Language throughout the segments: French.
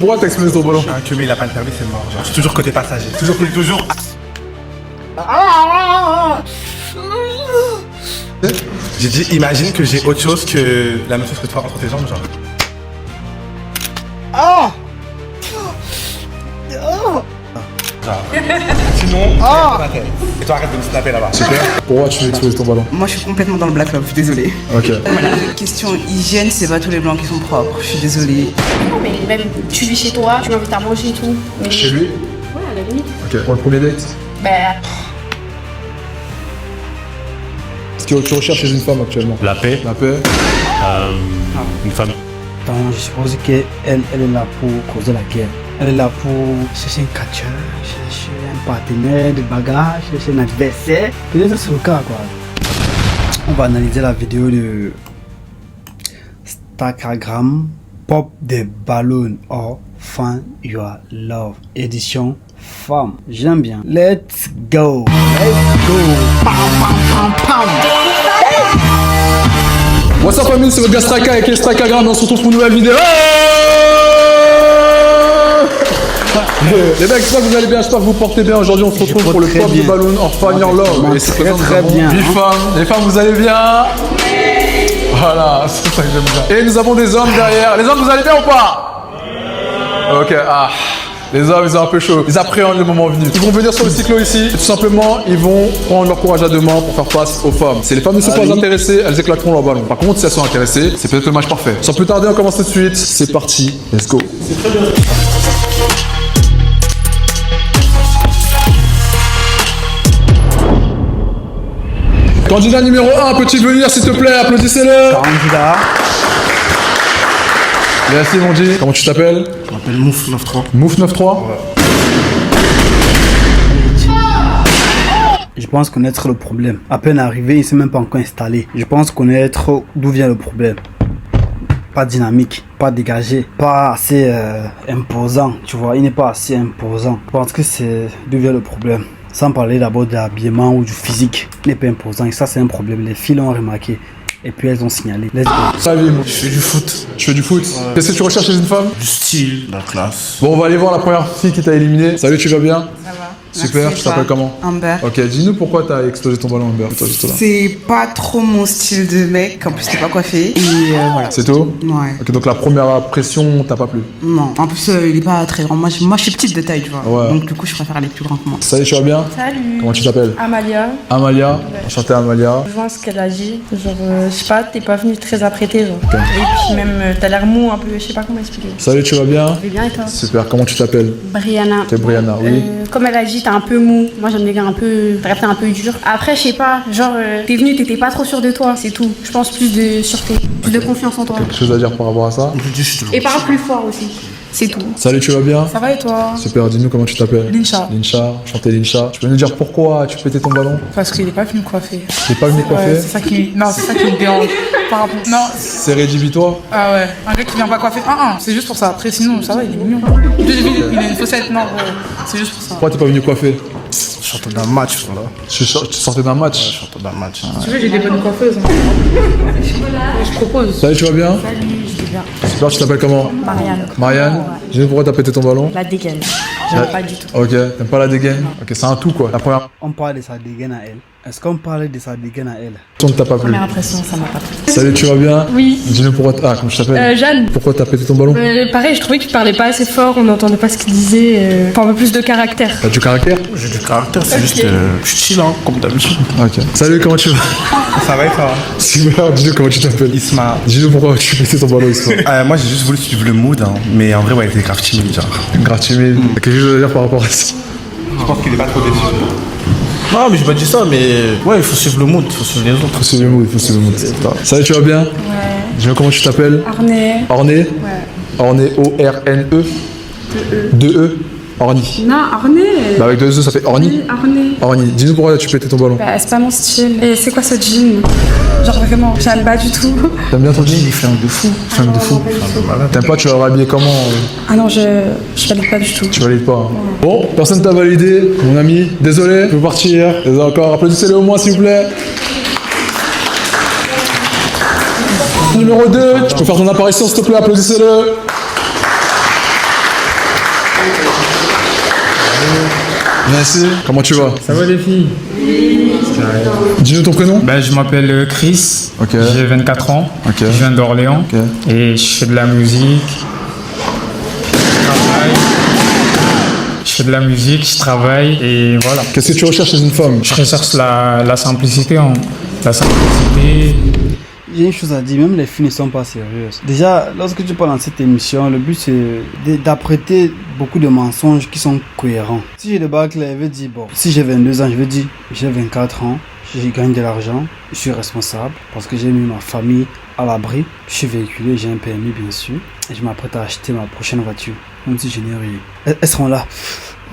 Pourquoi t'as explosé ton ballon? Un cumé, il a pas le permis, c'est mort. Genre, je suis toujours côté passager. Toujours. J'ai dit, imagine que j'ai autre chose que la même chose que toi entre tes jambes, genre. Sinon, ma tête. Et toi, arrête de me snapper là-bas. Super. Pourquoi tu veux exploser ton ballon? Moi, je suis complètement dans le black love, je suis désolée. Ok. Voilà. Question hygiène, c'est pas tous les blancs qui sont propres, je suis désolée. Non, mais même tu vis chez toi, tu m'invites à manger et tout. Mais... Chez lui? Ouais, à la limite. Ok. Pour le premier date? Bah, Ce que tu recherches chez une femme actuellement? La paix, La paix? une femme. Donc, je suppose qu'elle est là pour causer la guerre. Elle est là pour chercher un catcheur, chercher un partenaire de bagarre, chercher un adversaire. Peut-être c'est le cas, quoi. On va analyser la vidéo de Stackagram Pop des ballons or Find Your Love édition femme. J'aime bien. Let's go. Let's go. Pam, pam, pam, pam. What's up famille, c'est votre gars Straka avec les Stackagram, on se retrouve pour une nouvelle vidéo. Les mecs, j'espère que vous allez bien, j'espère que vous portez bien. Aujourd'hui, on se retrouve pour le pop de ballon or Find Your Love. Et c'est très bien. 8 femmes. Les femmes, vous allez bien? Voilà, c'est ça que j'aime bien. Et nous avons des hommes derrière. Les hommes, vous allez bien ou pas? Ok, les hommes, ils ont un peu chaud. Ils appréhendent le moment venu. Ils vont venir sur le cyclo ici. Et tout simplement, ils vont prendre leur courage à deux mains pour faire face aux femmes. Si les femmes ne sont pas intéressées, elles éclateront leur ballon. Par contre, si elles sont intéressées, c'est peut-être le match parfait. Sans plus tarder, on commence tout de suite. C'est parti. Let's go. C'est très bien. Candidat numéro 1, peux-tu venir s'il te plaît? Applaudissez-le. Candidat. Merci mon G. Comment tu t'appelles? Je m'appelle Mouf 93. Mouf 93? Je pense connaître le problème. À peine arrivé, il ne s'est même pas encore installé. Je pense connaître d'où vient le problème. Pas dynamique, pas dégagé, pas assez imposant, tu vois. Il n'est pas assez imposant. Je pense que c'est d'où vient le problème. Sans parler d'abord de l'habillement ou du physique. Il n'est pas imposant et ça c'est un problème. Les filles l'ont remarqué. Et puis elles ont signalé. Let's go. Salut Mouf. Je fais du foot. Tu fais du foot? Qu'est-ce que tu recherches chez une femme? Du style, la classe. Bon, on va aller voir la première fille qui t'a éliminé. Salut, tu vas bien? Ça va. Super, Merci, tu t'appelles toi. comment? Amber. Ok, dis-nous pourquoi t'as explosé ton ballon, Amber. Toi, juste là. C'est pas trop mon style de mec, en plus t'es pas coiffé. Et voilà. C'est tout? Ouais. Ok, donc la première impression, t'as pas plu? Non, en plus il est pas très grand. Moi je suis petite de taille, tu vois. Ouais. Donc du coup je préfère aller plus grand que moi. Salut, tu vas bien? salut. Comment tu t'appelles? Amalia, Amalia. Enchantée Amalia. je vois ce qu'elle a dit. Genre, je sais pas, t'es pas venue très apprêtée, genre. Et puis même, t'as l'air mou un peu, je sais pas comment expliquer. Salut, tu vas bien? Je vais bien et toi? Super, comment tu t'appelles? Brianna. T'es Brianna, oui. Comme elle a dit, t'es un peu mou. Moi j'aime les gars un peu. Bref, t'es un peu dur. Après, je sais pas, genre, t'es venu, t'étais pas trop sûr de toi, c'est tout. Je pense plus de sûreté, plus de confiance en toi. Quelque chose à dire par rapport à ça? Je dis, je suis toujours. Et parle plus fort aussi, c'est tout. Salut, tu vas bien? Ça va et toi? Super, dis-nous comment tu t'appelles? Linsha. Linsha, enchanté Linsha. Tu peux nous dire pourquoi tu pétais ton ballon? Parce qu'il est pas venu me coiffer. T'es pas venu coiffer? Ouais, c'est ça qui... Non, c'est ça qui me dérange. Par rapport... Non, C'est rédhibitoire? ah ouais, un gars qui vient pas coiffer. C'est juste pour ça. Après, sinon, ça va, il est mignon. J'ai vu, il a une faussette. Non, c'est juste pour ça. Pourquoi t'es pas venu coiffer? Je sortais d'un match, voilà. Tu sortais d'un match? Je sortais d'un match. Tu veux, j'ai des bonnes coiffeuses. Je propose. Salut, tu vas bien? Salut, je vais bien. Super, tu t'appelles comment? Marianne. Marianne? Dis-nous pourquoi t'as pété ton ballon? La dégaine. J'aime pas du tout. Ok, t'aimes pas la dégaine? Ok, c'est un tout quoi. La première On parle de sa dégaine à elle. Est-ce qu'on parlait de sa dégaine à elle? question ne t'a pas plu. Première impression, ça m'a pas plu. Salut, tu vas bien? Oui. Dis-nous pourquoi comment tu t'appelles? Jeanne, Pourquoi t'as pété ton ballon? pareil, je trouvais qu'il parlait pas assez fort, on n'entendait pas ce qu'il disait. Enfin, un peu plus de caractère. T'as du caractère? J'ai du caractère, c'est juste. Je suis chill, hein, comme d'habitude. Ok. Salut, comment tu vas? Ça va et toi? Super, dis-nous comment tu t'appelles. Isma. Dis-nous pourquoi tu pété ton ballon, Isma. Moi, j'ai juste voulu suivre le mood, hein. Mais en vrai, ouais, il était grave timide, genre. Grave timide. T'as quelque chose à dire par rapport à ça? Je pense qu'il est pas trop déçu. Non, mais j'ai pas dit ça, mais ouais, il faut suivre le mood, il faut suivre les autres. Faut suivre le mood, faut suivre le mood. Salut, tu vas bien? Ouais. Dis-nous comment tu t'appelles? Arnais. Orné? Ouais. Orné, O-R-N-E? 2E? Orny. Non, Arnais. Bah avec 2 E, ça fait Orny? Arnais. Orny. Dis-nous pourquoi tu pété ton ballon. Bah, c'est pas mon style. Et c'est quoi ce jean? Genre vraiment, j'aime pas du tout. T'aimes bien ton jean? Il est flingue de fou. Flingue de fou. T'aimes pas, tu vas rhabiller comment? Ah non, je valide pas du tout. Tu valides pas. Hein. Bon, personne t'a validé, mon ami. Désolé, tu peux partir. Désolé encore. Applaudissez-le au moins, s'il vous plaît. Numéro 2, tu peux faire ton apparition, s'il te plaît. Applaudissez-le. Merci. Comment tu vas? Ça va les filles? Dis-nous ton prénom. Je m'appelle Chris, Ok. j'ai 24 ans, Ok. je viens d'Orléans Ok. et je fais de la musique. Je travaille et voilà. Qu'est-ce que tu recherches chez une femme? Je recherche la simplicité. La simplicité. J'ai une chose à dire, même les filles ne sont pas sérieuses. Déjà, lorsque tu parles dans cette émission, le but c'est d'apprêter beaucoup de mensonges qui sont cohérents. Si j'ai le bac là, je vais dire, bon, si j'ai 22 ans, je vais dire, j'ai 24 ans, je gagne de l'argent, je suis responsable parce que j'ai mis ma famille à l'abri, je suis véhiculé, j'ai un permis bien sûr, et je m'apprête à acheter ma prochaine voiture, même si je n'ai rien. Elles seront là.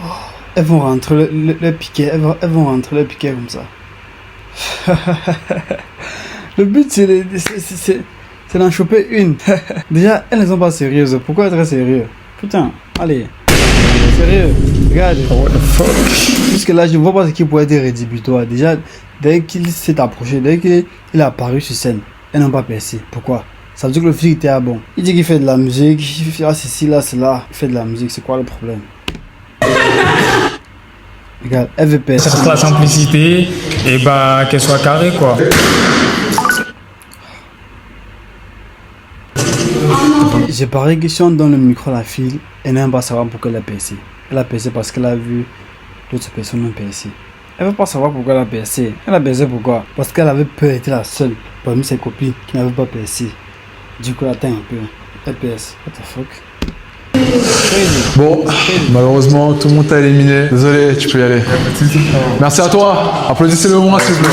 Oh, elles vont rentrer le piquet, elles vont rentrer le piquet comme ça. Le but, c'est d'en choper une. Déjà, elles ne sont pas sérieuses. Pourquoi être sérieux? Putain, allez. Sérieux. Regarde. What the fuck? Jusque là, je ne vois pas ce qui pourrait être rédhibitoire. Déjà, dès qu'il s'est approché, dès qu'il est apparu sur scène, elles n'ont pas percé. Pourquoi? Ça veut dire que le film était à bon. Il dit qu'il fait de la musique, il fait ceci, là, cela. Il fait de la musique, c'est quoi le problème? Regarde, elle veut percer. Je cherche la simplicité et qu'elle soit carrée quoi. J'ai pareil que si on donne le micro à la fille, elle n'aime pas savoir pourquoi elle a percé. Elle a percé parce qu'elle a vu d'autres personnes ont percé. Elle ne veut pas savoir pourquoi elle a percé. Elle a percé pourquoi? Parce qu'elle avait peur d'être la seule parmi ses copines qui n'avaient pas percé. Du coup, elle attend un peu. Elle perce. What the fuck? Bon, malheureusement, tout le monde t'a éliminé. Désolé, tu peux y aller. Merci à toi. Applaudissez-le au moins, s'il vous plaît.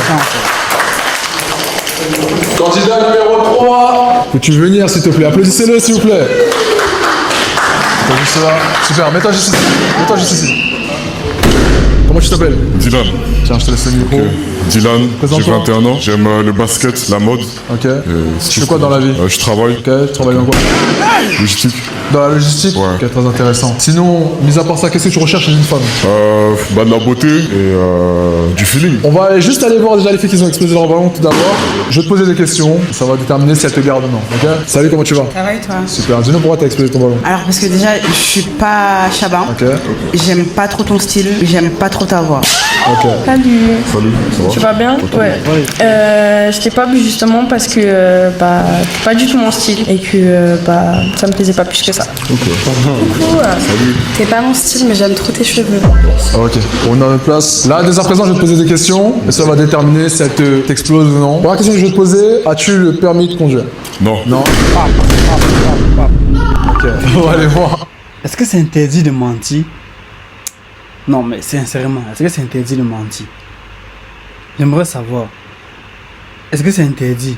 Candidat numéro 3. Peux-tu venir, s'il te plaît? Applaudissez-le, s'il vous plaît. Juste là. Super, mets-toi juste ici. Mets-toi juste ici. Comment tu t'appelles? Dylan. Tiens, je te laisse le micro. Ok. Dylan, j'ai Présente-toi. 21 ans, j'aime le basket, la mode. Ok. Tu fais quoi dans la vie? Je travaille. Ok, tu travailles dans quoi? Logistique. Dans la logistique? Ouais. Ok, très intéressant. Sinon, mis à part ça, qu'est-ce que tu recherches chez une femme? De la beauté et du feeling. On va juste aller voir déjà les filles qui ont explosé leur ballon tout d'abord. Je vais te poser des questions, ça va déterminer si elles te gardent ou non. Ok? Salut, comment tu vas? Ça va et toi? Super, dis-nous pourquoi t'as explosé ton ballon. Alors parce que déjà, je suis pas chabin. Ok. J'aime pas trop ton style, j'aime pas trop ta voix. Ok. Salut. Salut, ça va? Tu vas bien? Ouais. Je t'ai pas vu justement parce que c'est pas du tout mon style et que ça me plaisait pas plus que ça. Ok. Coucou. T'es pas mon style mais j'aime trop tes cheveux. Ok, on est en place. Là, dès à présent, je vais te poser des questions et ça va déterminer si elles t'explosent ou non. Première question que je vais te poser, as-tu le permis de conduire? Non. Non. Ok, on va aller voir. Est-ce que c'est interdit de mentir? Non, mais sincèrement, est-ce que c'est interdit de mentir? J'aimerais savoir. Est-ce que c'est interdit?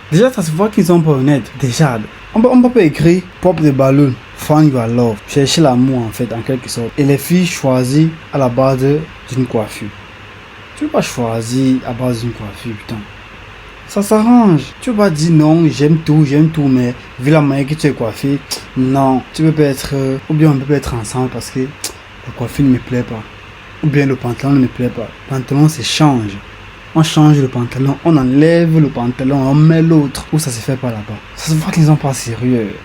Déjà, ça se voit qu'ils sont pas honnêtes. Déjà, on peut pas écrire pop de ballon, find your love, chercher l'amour en fait, en quelque sorte. Et les filles choisissent à la base d'une coiffure. Tu veux pas choisir à base d'une coiffure, putain. Ça s'arrange. Tu vas pas dire non, j'aime tout, mais vu la manière que tu es coiffé, non. Tu peux pas être, ou bien on peut pas être ensemble parce que la coiffure ne me plaît pas. Ou bien le pantalon ne me plaît pas. Le pantalon, c'est change. On change le pantalon, on enlève le pantalon, on met l'autre. Ou ça se fait pas là-bas. Ça se voit qu'ils sont pas sérieux.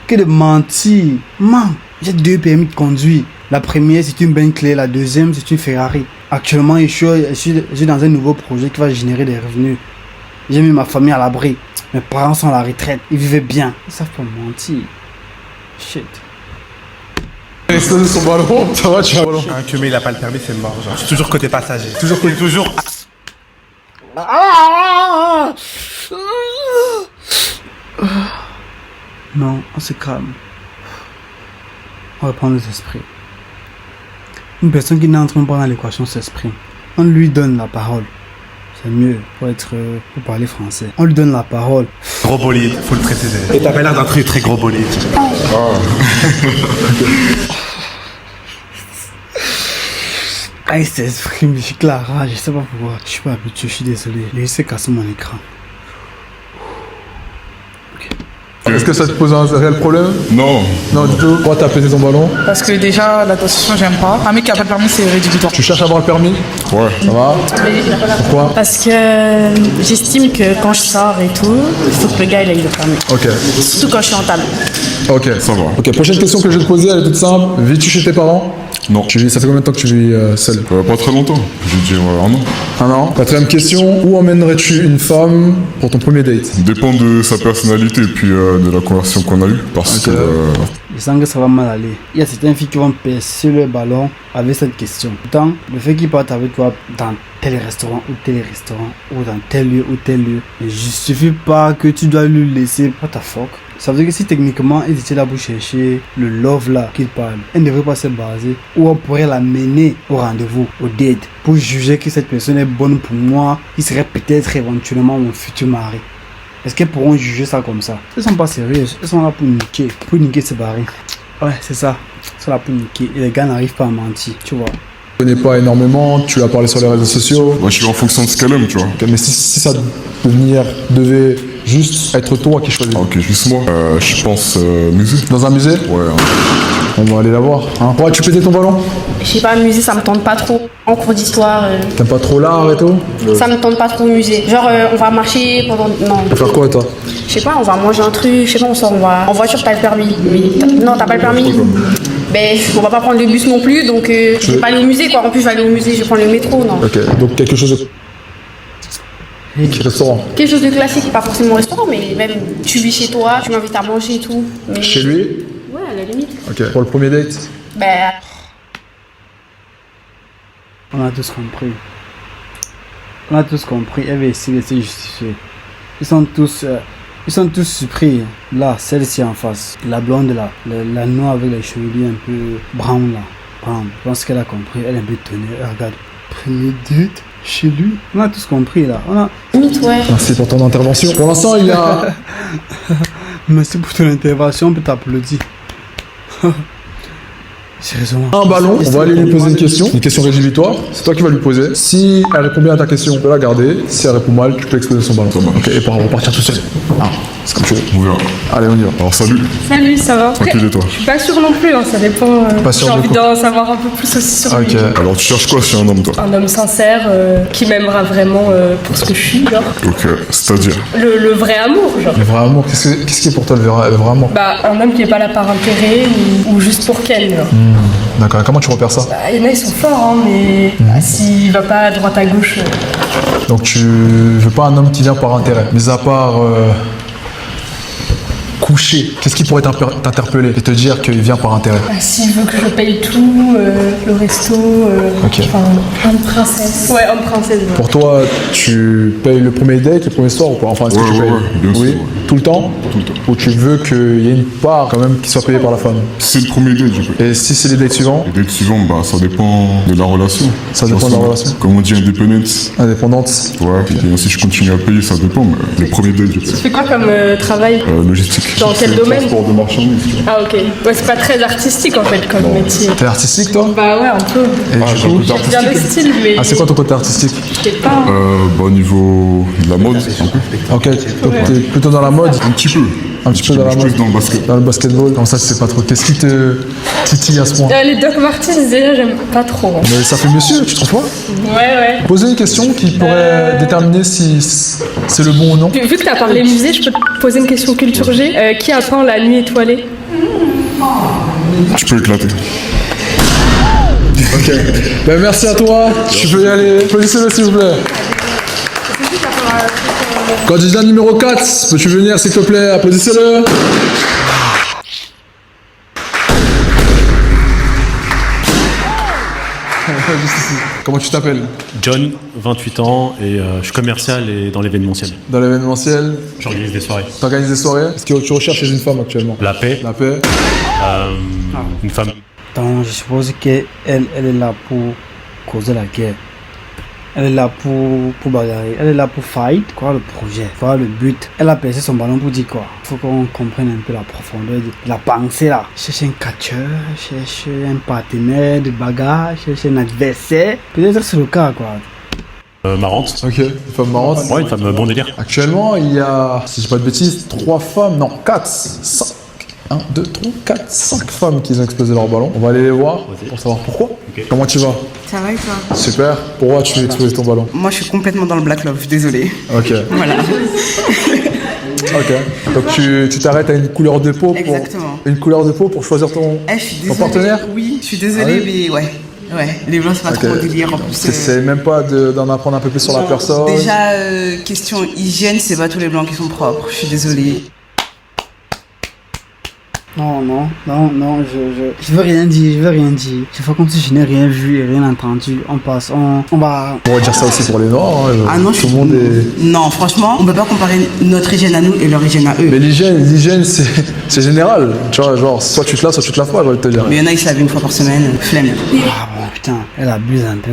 Que de mentir. Man, j'ai 2 permis de conduire. La première, c'est une Bentley. La deuxième, c'est une Ferrari. Actuellement, je suis dans un nouveau projet qui va générer des revenus. J'ai mis ma famille à l'abri. Mes parents sont à la retraite. Ils vivaient bien. Ils savent pas mentir. Shit. Il a explosé son ballon, ça va, tu as un ballon. Un cumé, il a pas le permis, c'est mort. Genre. Je suis toujours côté passager. Toujours. Non, on se calme. On va prendre les esprits. Une personne qui n'entre pas dans l'équation s'exprime. On lui donne la parole. C'est mieux pour parler français. On lui donne la parole. Gros bolide, faut le préciser. Et t'avais l'air d'un très gros bolide. Ah, il s'exprime, je suis que la rage, je sais pas pourquoi. Je suis pas habitué, je suis désolé. J'ai essayé de casser mon écran. Est-ce que ça te pose un réel problème? Non. Non, du tout. Pourquoi t'as pété ton ballon? Parce que déjà, la position, j'aime pas. Un mec qui a pas de permis, c'est rédhibitoire. Tu cherches à avoir le permis? Ouais. Ça va? Pourquoi? Parce que j'estime que quand je sors et tout, il faut que le gars il ait le permis. Ok. Surtout quand je suis en table. Ok. Ça va. Ok, prochaine question que je vais te poser, elle est toute simple. Vis-tu chez tes parents? Non. Ça fait combien de temps que tu vis seul? Pas très longtemps. Je vais dire un an. Un an. Quatrième question, où emmènerais-tu une femme pour ton premier date? Dépend de sa personnalité et puis de la conversation qu'on a eue. Parce que... Je sens que ça va mal aller. Il y a certaines filles qui vont percer le ballon avec cette question. Pourtant, le fait qu'ils partent avec toi dans tel restaurant ou tel restaurant ou dans tel lieu ou tel lieu ne justifie pas que tu dois lui laisser what the fuck. Ça veut dire que si techniquement ils étaient là pour chercher le love là qu'ils parlent, elle ne devrait pas se baser ou on pourrait la mener au rendez-vous, au date, pour juger que cette personne est bonne pour moi, qui serait peut-être éventuellement mon futur mari. Est-ce qu'elles pourront juger ça comme ça? Elles sont pas sérieuses, elles sont là pour niquer ses barils. Ouais, c'est ça, elles sont là pour niquer et les gars n'arrivent pas à mentir, tu vois. Tu connais pas énormément, tu as parlé sur les réseaux sociaux. Moi, je suis en fonction de ce qu'elle aime, tu vois. Ok, mais si ça devait juste être toi qui choisis. Ok, juste moi. Je pense musée. Dans un musée? Ouais. On va aller la voir. Hein. Pourrais-tu péter ton ballon? Je sais pas, musée, ça me tente pas trop. En cours d'histoire, T'aimes pas trop l'art et tout? ça me tente pas trop au musée. Genre, on va marcher pendant. Non. Tu vas faire quoi toi? Je sais pas, on va manger un truc, je sais pas, on sort, on va. En voiture, t'as le permis. Non, t'as pas le permis. Ben, on va pas prendre le bus non plus, donc je vais pas aller au musée quoi. En plus, je vais aller au musée, je vais prendre le métro, non. Ok, donc quelque chose de. Restaurant. Quelque chose de classique, pas forcément au restaurant, mais même tu vis chez toi, tu m'invites à manger et tout. Mais... Chez lui? Ouais, à la limite. Ok, pour le premier date? Ben. On a tous compris. On a tous compris. Elle va essayer de se justifier. Ils sont tous surpris. Là, celle-ci en face. La blonde là. La noire avec les cheveux un peu brown là. Brown. Je pense qu'elle a compris. Elle est un peu tonnée. Regarde. Premier date chez lui. On a tous compris là. Limite, ouais. Merci pour ton intervention. Pour l'instant, il y a. Merci pour ton intervention. On peut t'applaudir. Sérieusement. Un ballon, on va aller lui poser une question rédhibitoire. C'est toi qui vas lui poser. Si elle répond bien à ta question, tu peux la garder. Si elle répond mal, tu peux exploser son ballon. Ok, et on va repartir tout seul. Ah, c'est comme tu veux. On verra. Allez, on y va. Alors, salut. Salut, ça va? Tranquille et toi? Je suis pas sûre non plus, hein, ça dépend. Pas sûre J'ai de envie quoi? d'en savoir un peu plus aussi sur lui. Ok. Alors, tu cherches quoi chez un homme, toi? Un homme sincère qui m'aimera vraiment pour ce que je suis, genre. Donc, c'est-à-dire? Le vrai amour, genre. Le vrai amour, qu'est-ce qui est pour toi le vrai amour? Bah, un homme qui est pas là par intérêt ou juste pour qu'elle, genre. D'accord, comment tu repères ça? Bah, il y en a, ils sont forts, hein, mais s'il va pas à droite à gauche. Donc tu veux pas un homme qui vient par intérêt, mis à part coucher. Qu'est-ce qui pourrait t'interpeller et te dire qu'il vient par intérêt? Bah, s'il veut que je paye tout, le resto, Ok. enfin, homme princesse. Ouais, homme princesse. Ouais. Pour toi, tu payes le premier date, le premier soir ou pas? Enfin, est-ce que tu payes? bien sûr. Oui, tout le temps? Tout le temps. Ou tu veux qu'il y ait une part quand même qui soit payée par la femme? C'est le premier date, je peux. Et si c'est les dates suivants? Les dates suivantes, bah, ça dépend de la relation. Ça dépend de la relation. Comme on dit, indépendance. Indépendante? Ouais, et si je continue à payer, ça dépend. Mais le premier date, je Tu sais. fais quoi comme travail? Logistique. Dans quel domaine? Transport de marchandises. tu vois. Ah ok. Ouais, c'est pas très artistique en fait comme métier. T'es artistique toi? Bah ouais, un peu. Et du j'ai un coup, côté artistique. Bien le style, mais ah, c'est quoi ton côté artistique? je sais pas. Bah, au niveau de la mode, un peu. Ok, donc t'es plutôt dans la mode? Un petit peu. Un petit peu dans la Plus mode? dans le basket. Dans le basketball, comme ça tu sais pas trop. Qu'est-ce qui te titille à ce point? Les Doc Martens, déjà, j'aime pas trop. Mais ça fait monsieur, tu trouves pas? Ouais. Poser une question qui pourrait déterminer si c'est le bon ou non. Vu que t'as parlé musée, je peux te poser une question culture G. Qui a peint la nuit étoilée? Tu peux éclater. Ok. Ben, merci à toi. Tu peux y aller. Applaudissez-le s'il vous plaît. Candidat numéro 4, peux-tu venir s'il te plaît? Applaudissez-le. Comment tu t'appelles? John, 28 ans, et je suis commercial et dans l'événementiel. Dans l'événementiel, J'organise des soirées. t'organises des soirées. Est-ce que tu recherches chez une femme actuellement? La paix, La paix. une femme. Donc, je suppose qu'elle est là pour causer la guerre. Elle est là pour bagarrer. Elle est là pour fight, quoi, le projet, quoi, le but. Elle a percé son ballon pour dire quoi. Faut qu'on comprenne un peu la profondeur de la pensée là. Chercher un catcheur, chercher un partenaire de bagarre, chercher un adversaire. Peut-être que c'est le cas, quoi. Marrante. Ok, une femme marrante. Ouais, une femme bon délire. Actuellement, il y a, si je dis pas de bêtises, 3 femmes, non, 4, 5. 1, 2, 3, 4, 5 femmes qui ont explosé leur ballon. On va aller les voir pour savoir pourquoi. Ok. Comment tu vas? Ça va et toi? Super. Pourquoi tu as explosé ton ballon? Moi, je suis complètement dans le black love, je suis désolée. Ok. Voilà. Ok. Donc tu t'arrêtes à une couleur de peau pour Exactement. une couleur de peau pour choisir ton, Je suis ton désolée. partenaire. Oui, je suis désolée, mais ouais. Ouais, les blancs, c'est pas trop mon délire. En plus, C'est même pas d'en apprendre un peu plus sur la personne. déjà, question hygiène, c'est pas tous les blancs qui sont propres. Je suis désolée. Non, je veux rien dire, Je fais comme si je n'ai rien vu et rien entendu. On passe, on va... On va dire ça aussi pour les noirs. Hein. Ah non, tout le monde est... Non, franchement, on peut pas comparer notre hygiène à nous et leur hygiène à eux. Mais l'hygiène, c'est général. Tu vois, genre, soit tu te laves, soit tu te laves pas, j'ai envie de te dire. Mais il y en a qui se lavent une fois par semaine, flemme. Ah bon, putain, elle abuse un peu.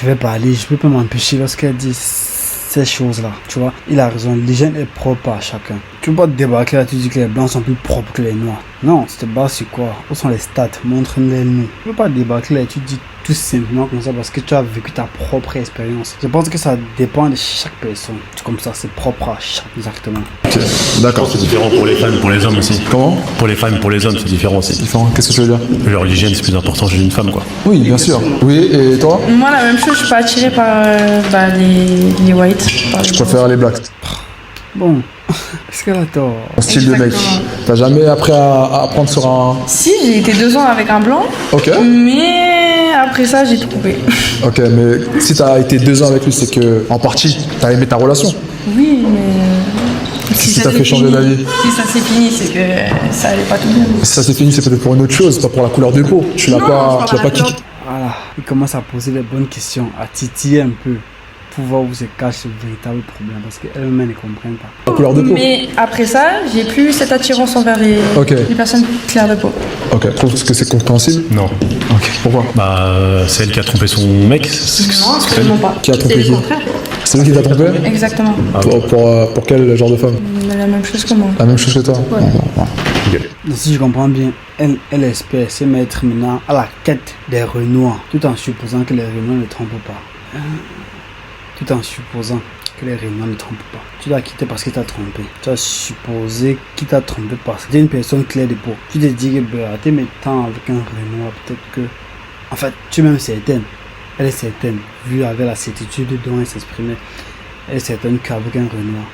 Je vais pas aller, je peux pas m'empêcher lorsqu'elle dit ces choses-là, tu vois. Il a raison, l'hygiène est propre à chacun. Tu peux pas te débarquer là, tu dis que les blancs sont plus propres que les noirs. Non, tu te bases sur quoi? Où sont les stats? Montre-les-nous. Tu peux pas débarquer là et tu dis tout simplement comme ça parce que tu as vécu ta propre expérience. Je pense que ça dépend de chaque personne. C'est comme ça, c'est propre à chaque, exactement. Ok, d'accord. C'est différent pour les femmes et pour les hommes aussi. Comment? Pour les femmes et pour les hommes, c'est différent aussi. Différent, qu'est-ce que tu veux dire? Leur hygiène, c'est plus important chez une femme, quoi. Oui, bien sûr. Oui, et toi? Moi, la même chose, je suis pas attirée par les whites. Je préfère les blacks. Bon, est-ce qu'elle a tort? Ton style de mec. T'as jamais appris à apprendre sur un... Si, j'ai été 2 ans avec un blanc, Ok. mais après ça, j'ai tout coupé. Ok, mais si t'as été 2 ans avec lui, c'est que, en partie, t'as aimé ta relation. Oui, mais... Qu'est-ce qui ça t'a fait s'est changer fini- d'avis? Si ça s'est fini, c'est que ça allait pas tout bien. Si ça s'est fini, c'est peut-être pour une autre chose, pas pour la couleur de peau. Tu l'as Non, pas, c'est tu l'as pas pas la quitté. Voilà, il commence à poser les bonnes questions, à titiller un peu pour voir où se cache le véritable problème parce qu'elle-même ne comprend pas. La couleur de peau. Mais après ça, j'ai plus cette attirance envers les personnes claires de peau. Ok, tu trouves que c'est compréhensible? Non. Ok, pourquoi? Bah, c'est elle qui a trompé son mec. Non, absolument pas. Qui a trompé C'est qui? le contraire. C'est lui qui t'a trompé? Exactement. Pour quel genre de femme? La même chose que moi. La même chose que toi? Donc, si je comprends bien, elle espère se mettre maintenant à la quête des Renois, tout en supposant que les Renois ne trompent pas. Tout en supposant que les Renois ne trompent pas. Tu l'as quitté parce qu'il t'a trompé. Tu as supposé qu'il t'a trompé parce que tu es une personne claire de peau. Tu te dis que t'es mettant avec un Renoir, peut-être que... En fait, tu es même certaine. Elle est certaine, vu avec la certitude dont elle s'exprimait. Elle est certaine qu'avec un Renoir,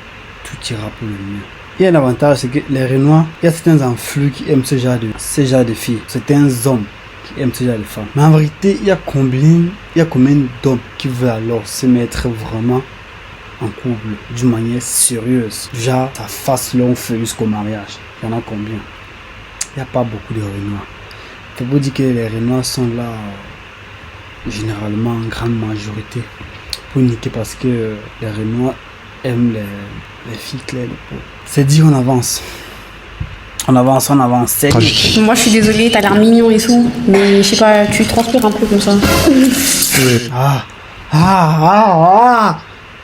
tout ira pour le mieux. Il y a un avantage, c'est que les Renois, il y a certains enflux qui aiment ce genre de filles. Certains hommes qui aiment ce genre de femmes. Mais en vérité, il y a combien d'hommes qui veulent alors se mettre vraiment en couple d'une manière sérieuse? Genre, ça fasse long feu jusqu'au mariage. Il y en a combien? Il n'y a pas beaucoup de Renois. Il faut dire que les Renois sont là, généralement en grande majorité, pour niquer parce que les Renois aiment les filles claires de peau. C'est dit, on avance. On avance. Tragique. Moi, je suis désolée, t'as l'air mignon et tout, mais je sais pas, tu transpires un peu comme ça.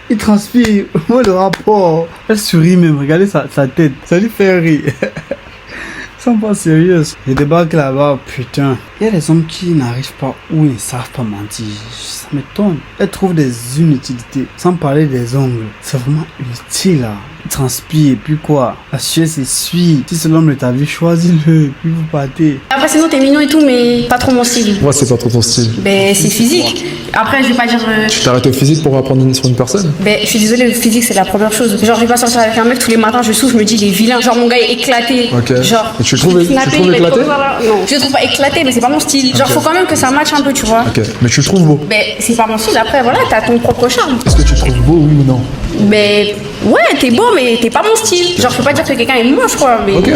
Il transpire. Moi, le rapport. Elle sourit même. Regardez sa tête. Ça lui fait rire. Ils sont pas sérieux. Les débarque là-bas, putain. Il y a des hommes qui n'arrivent pas ou ils ne savent pas mentir. Ça m'étonne. Elles trouvent des inutilités. Sans parler des ongles. C'est vraiment inutile là. Il transpire. Puis quoi? La sueur s'essuie. Si c'est l'homme de ta vie, choisis-le. Puis vous partez. Après, sinon, t'es mignon et tout, mais pas trop mon style. Moi, c'est pas trop ton style. Ben, c'est physique. Après, je vais pas dire. Tu t'arrêtes au physique pour apprendre sur une personne? Ben, je suis désolée, le physique, c'est la première chose. Genre, je vais pas sortir avec un mec tous les matins, je souffle, je me dis, il est vilain. Genre, mon gars est éclaté. Ok. Genre, Et tu le trouves snappé, il va être éclaté? comme ça, là. Non, je le trouve pas éclaté, mais c'est pas mon style. Genre, faut quand même que ça matche un peu, tu vois. Ok, mais tu le trouves beau. Ben, c'est pas mon style. Après, voilà, t'as ton propre charme. Est-ce que tu le trouves beau, oui ou non? Ben, ouais, t'es beau, mais t'es pas mon style. Genre, je peux pas dire que quelqu'un est moche, quoi. Mais... Ok.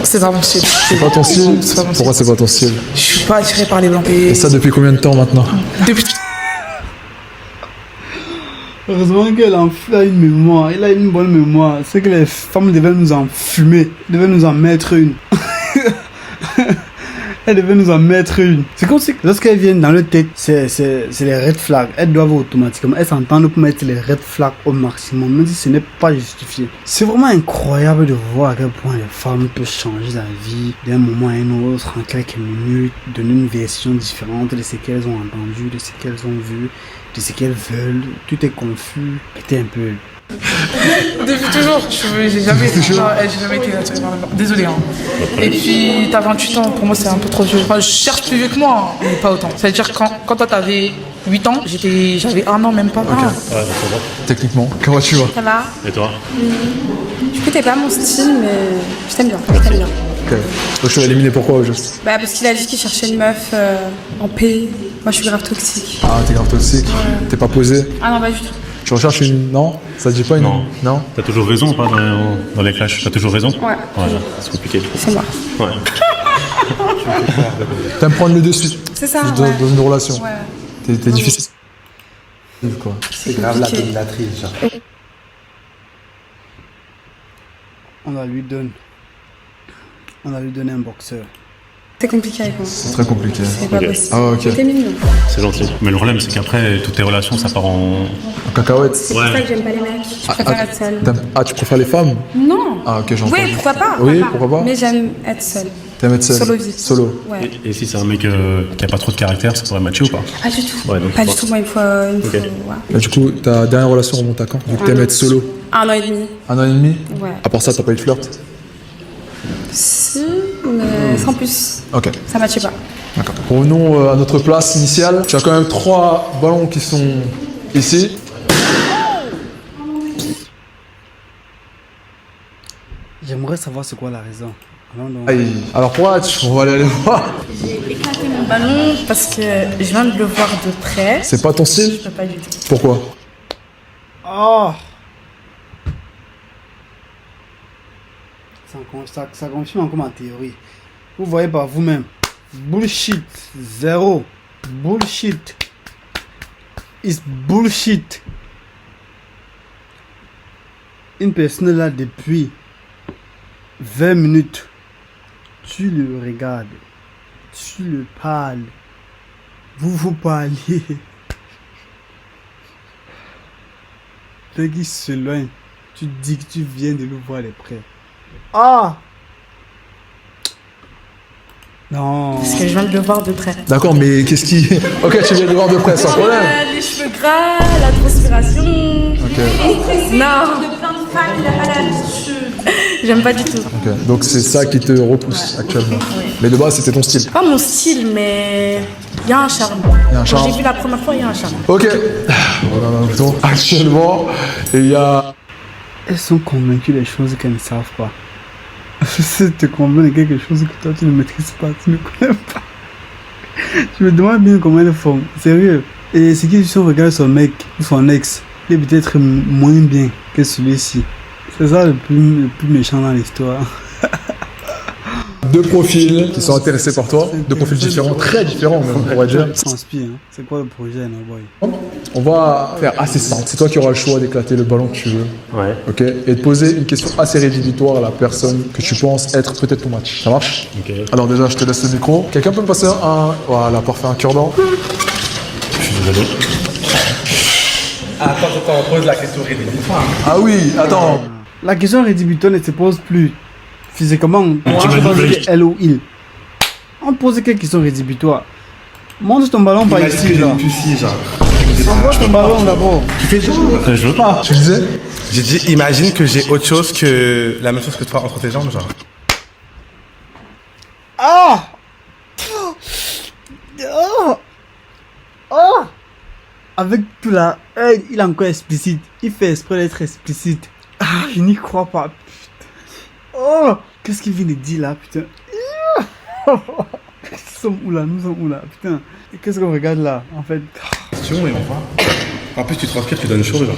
C'est pas mon style. C'est pas ton style? C'est pas mon style. Pourquoi c'est pas ton style? Je suis pas attirée par les blancs. Et ça depuis combien de temps maintenant? Depuis. Heureusement qu'elle a une mémoire, elle a une bonne mémoire. C'est que les femmes devaient nous en fumer, devaient nous en mettre une. Elle devait nous en mettre une. C'est comme si lorsqu'elles viennent dans le tête, c'est les red flags. Elles doivent automatiquement, elles s'entendent pour mettre les red flags au maximum, même si ce n'est pas justifié. C'est vraiment incroyable de voir à quel point les femmes peuvent changer la vie d'un moment à un autre en quelques minutes, donner une version différente de ce qu'elles ont entendu, de ce qu'elles ont vu, de ce qu'elles veulent. Tout est confus. C'était un peu... Depuis toujours, j'ai jamais été attirée par les blancs. Désolé, hein. Et puis, t'as 28 ans, pour moi, c'est un peu trop vieux. Enfin, je cherche plus vieux que moi, hein, mais pas autant. C'est-à-dire, quand toi, t'avais 8 ans. J'avais 1 an, même pas. Ouais, ça va. Techniquement, comment tu vois? Ça va. Et toi? Du coup, t'es pas mon style, mais je t'aime bien. Je t'aime bien. Ok. Donc je suis éliminé pourquoi au juste? Bah, parce qu'il a dit qu'il cherchait une meuf en paix. Moi, je suis grave toxique. Ah, t'es grave toxique. T'es pas posé. Ah non, pas du tout. Tu recherches une. Non? Ça te dit pas une. Non. T'as toujours raison ou pas dans les clashs? T'as toujours raison? Ouais. C'est compliqué. C'est moi. Ouais. T'aimes prendre le dessus. C'est ça, Dans ouais. une relation. Ouais. T'es difficile. Quoi. C'est grave la dominatrice, genre. On va lui donner un boxeur. C'est compliqué avec moi. C'est très compliqué. C'est pas possible. Ah, ok. T'es mignon. C'est gentil. Mais le problème, c'est qu'après, toutes tes relations, ça part en cacahuète. C'est pour ça que j'aime pas les mecs. Je préfère être seule. Ah, tu préfères les femmes? Non. Ah, ok, j'entends. Oui, pourquoi pas? Oui, pourquoi pas? Mais j'aime être seule. T'aimes être seule? Solo vie. Solo. Ouais. Et si c'est un mec qui a pas trop de caractère, ça pourrait matcher ou pas? Pas du tout. Ouais, donc Pas tu du penses- tout. Moi, il faut. Ouais. Et du coup, ta dernière relation remonte à quand? Vu que t'aimes être solo. 1 an et demi. 1 an et demi? Ouais. À part ça, t'as pas eu de flirt? Si, mais sans plus. Ok. Ça matchait pas. D'accord. Revenons à notre place initiale. Tu as quand même 3 ballons qui sont ici. J'aimerais savoir c'est quoi la raison. Aïe. Alors pourquoi on va aller voir? J'ai éclaté mon ballon parce que je viens de le voir de près. C'est pas ton style? Je peux pas du tout. Pourquoi? Oh, ça confirme encore ma théorie. Vous voyez par vous-même. Bullshit. Zéro. Bullshit. It's bullshit. Une personne là depuis 20 minutes. Tu le regardes. Tu le parles. Vous parliez. Dès qu'il s'éloigne, tu dis que tu viens de le voir de près. Ah! Non. Parce que je viens de le voir de près. D'accord, mais qu'est-ce qui... Ok, tu viens de voir de près, sans problème. Les cheveux gras, la transpiration. Ok. Non. De plein de femmes, il n'a pas l'habitude. J'aime pas du tout. Ok, donc c'est ça qui te repousse actuellement. Mais de base, c'était ton style. Pas mon style, mais il y a un charme. Il y a un charme. Quand j'ai vu la première fois, il y a un charme. Ok. Donc, actuellement, il y a... Elles sont convaincues des choses qu'elles ne savent pas. Si te convainc de quelque chose que toi tu ne maîtrises pas, tu ne connais pas. Je me demande bien comment elles font. Sérieux. Et c'est qui si on regarde son mec ou son ex, il est peut-être moins bien que celui-ci. C'est ça le plus méchant dans l'histoire. 2 profils qui sont intéressés par toi. 2 profils différents, très différents même, on pourrait dire. Transpire, hein. C'est quoi le projet, no boy? On va faire assez simple. C'est toi qui auras le choix d'éclater le ballon que tu veux. Ouais. Ok. Et de poser une question assez rédhibitoire à la personne que tu penses être peut-être ton match. Ça marche? Ok. Alors déjà, je te laisse le micro. Quelqu'un peut me passer un... Voilà, parfait, un cure-dent. Je suis désolé. Attends, on pose la question rédhibitoire. Ah oui, attends. La question rédhibitoire ne se pose plus physiquement. Tu m'as dit Elle ou il. On pose quelques questions rédhibitoires. Monte ton ballon par ici, là. Envoie ton ballon d'abord. Je veux pas. Tu disais? J'ai dit, imagine que j'ai autre chose que la même chose que toi entre tes jambes, genre. Ah! Oh! Oh! Avec tout la haine, il est encore explicite. Il fait exprès d'être explicite. Ah, je n'y crois pas, putain. Oh! Qu'est-ce qu'il vient de dire là, putain? Nous sommes où là? Nous sommes où là, putain? Et qu'est-ce qu'on regarde là, en fait? Question et on voit. En plus, tu transpires, tu donnes chaud, genre.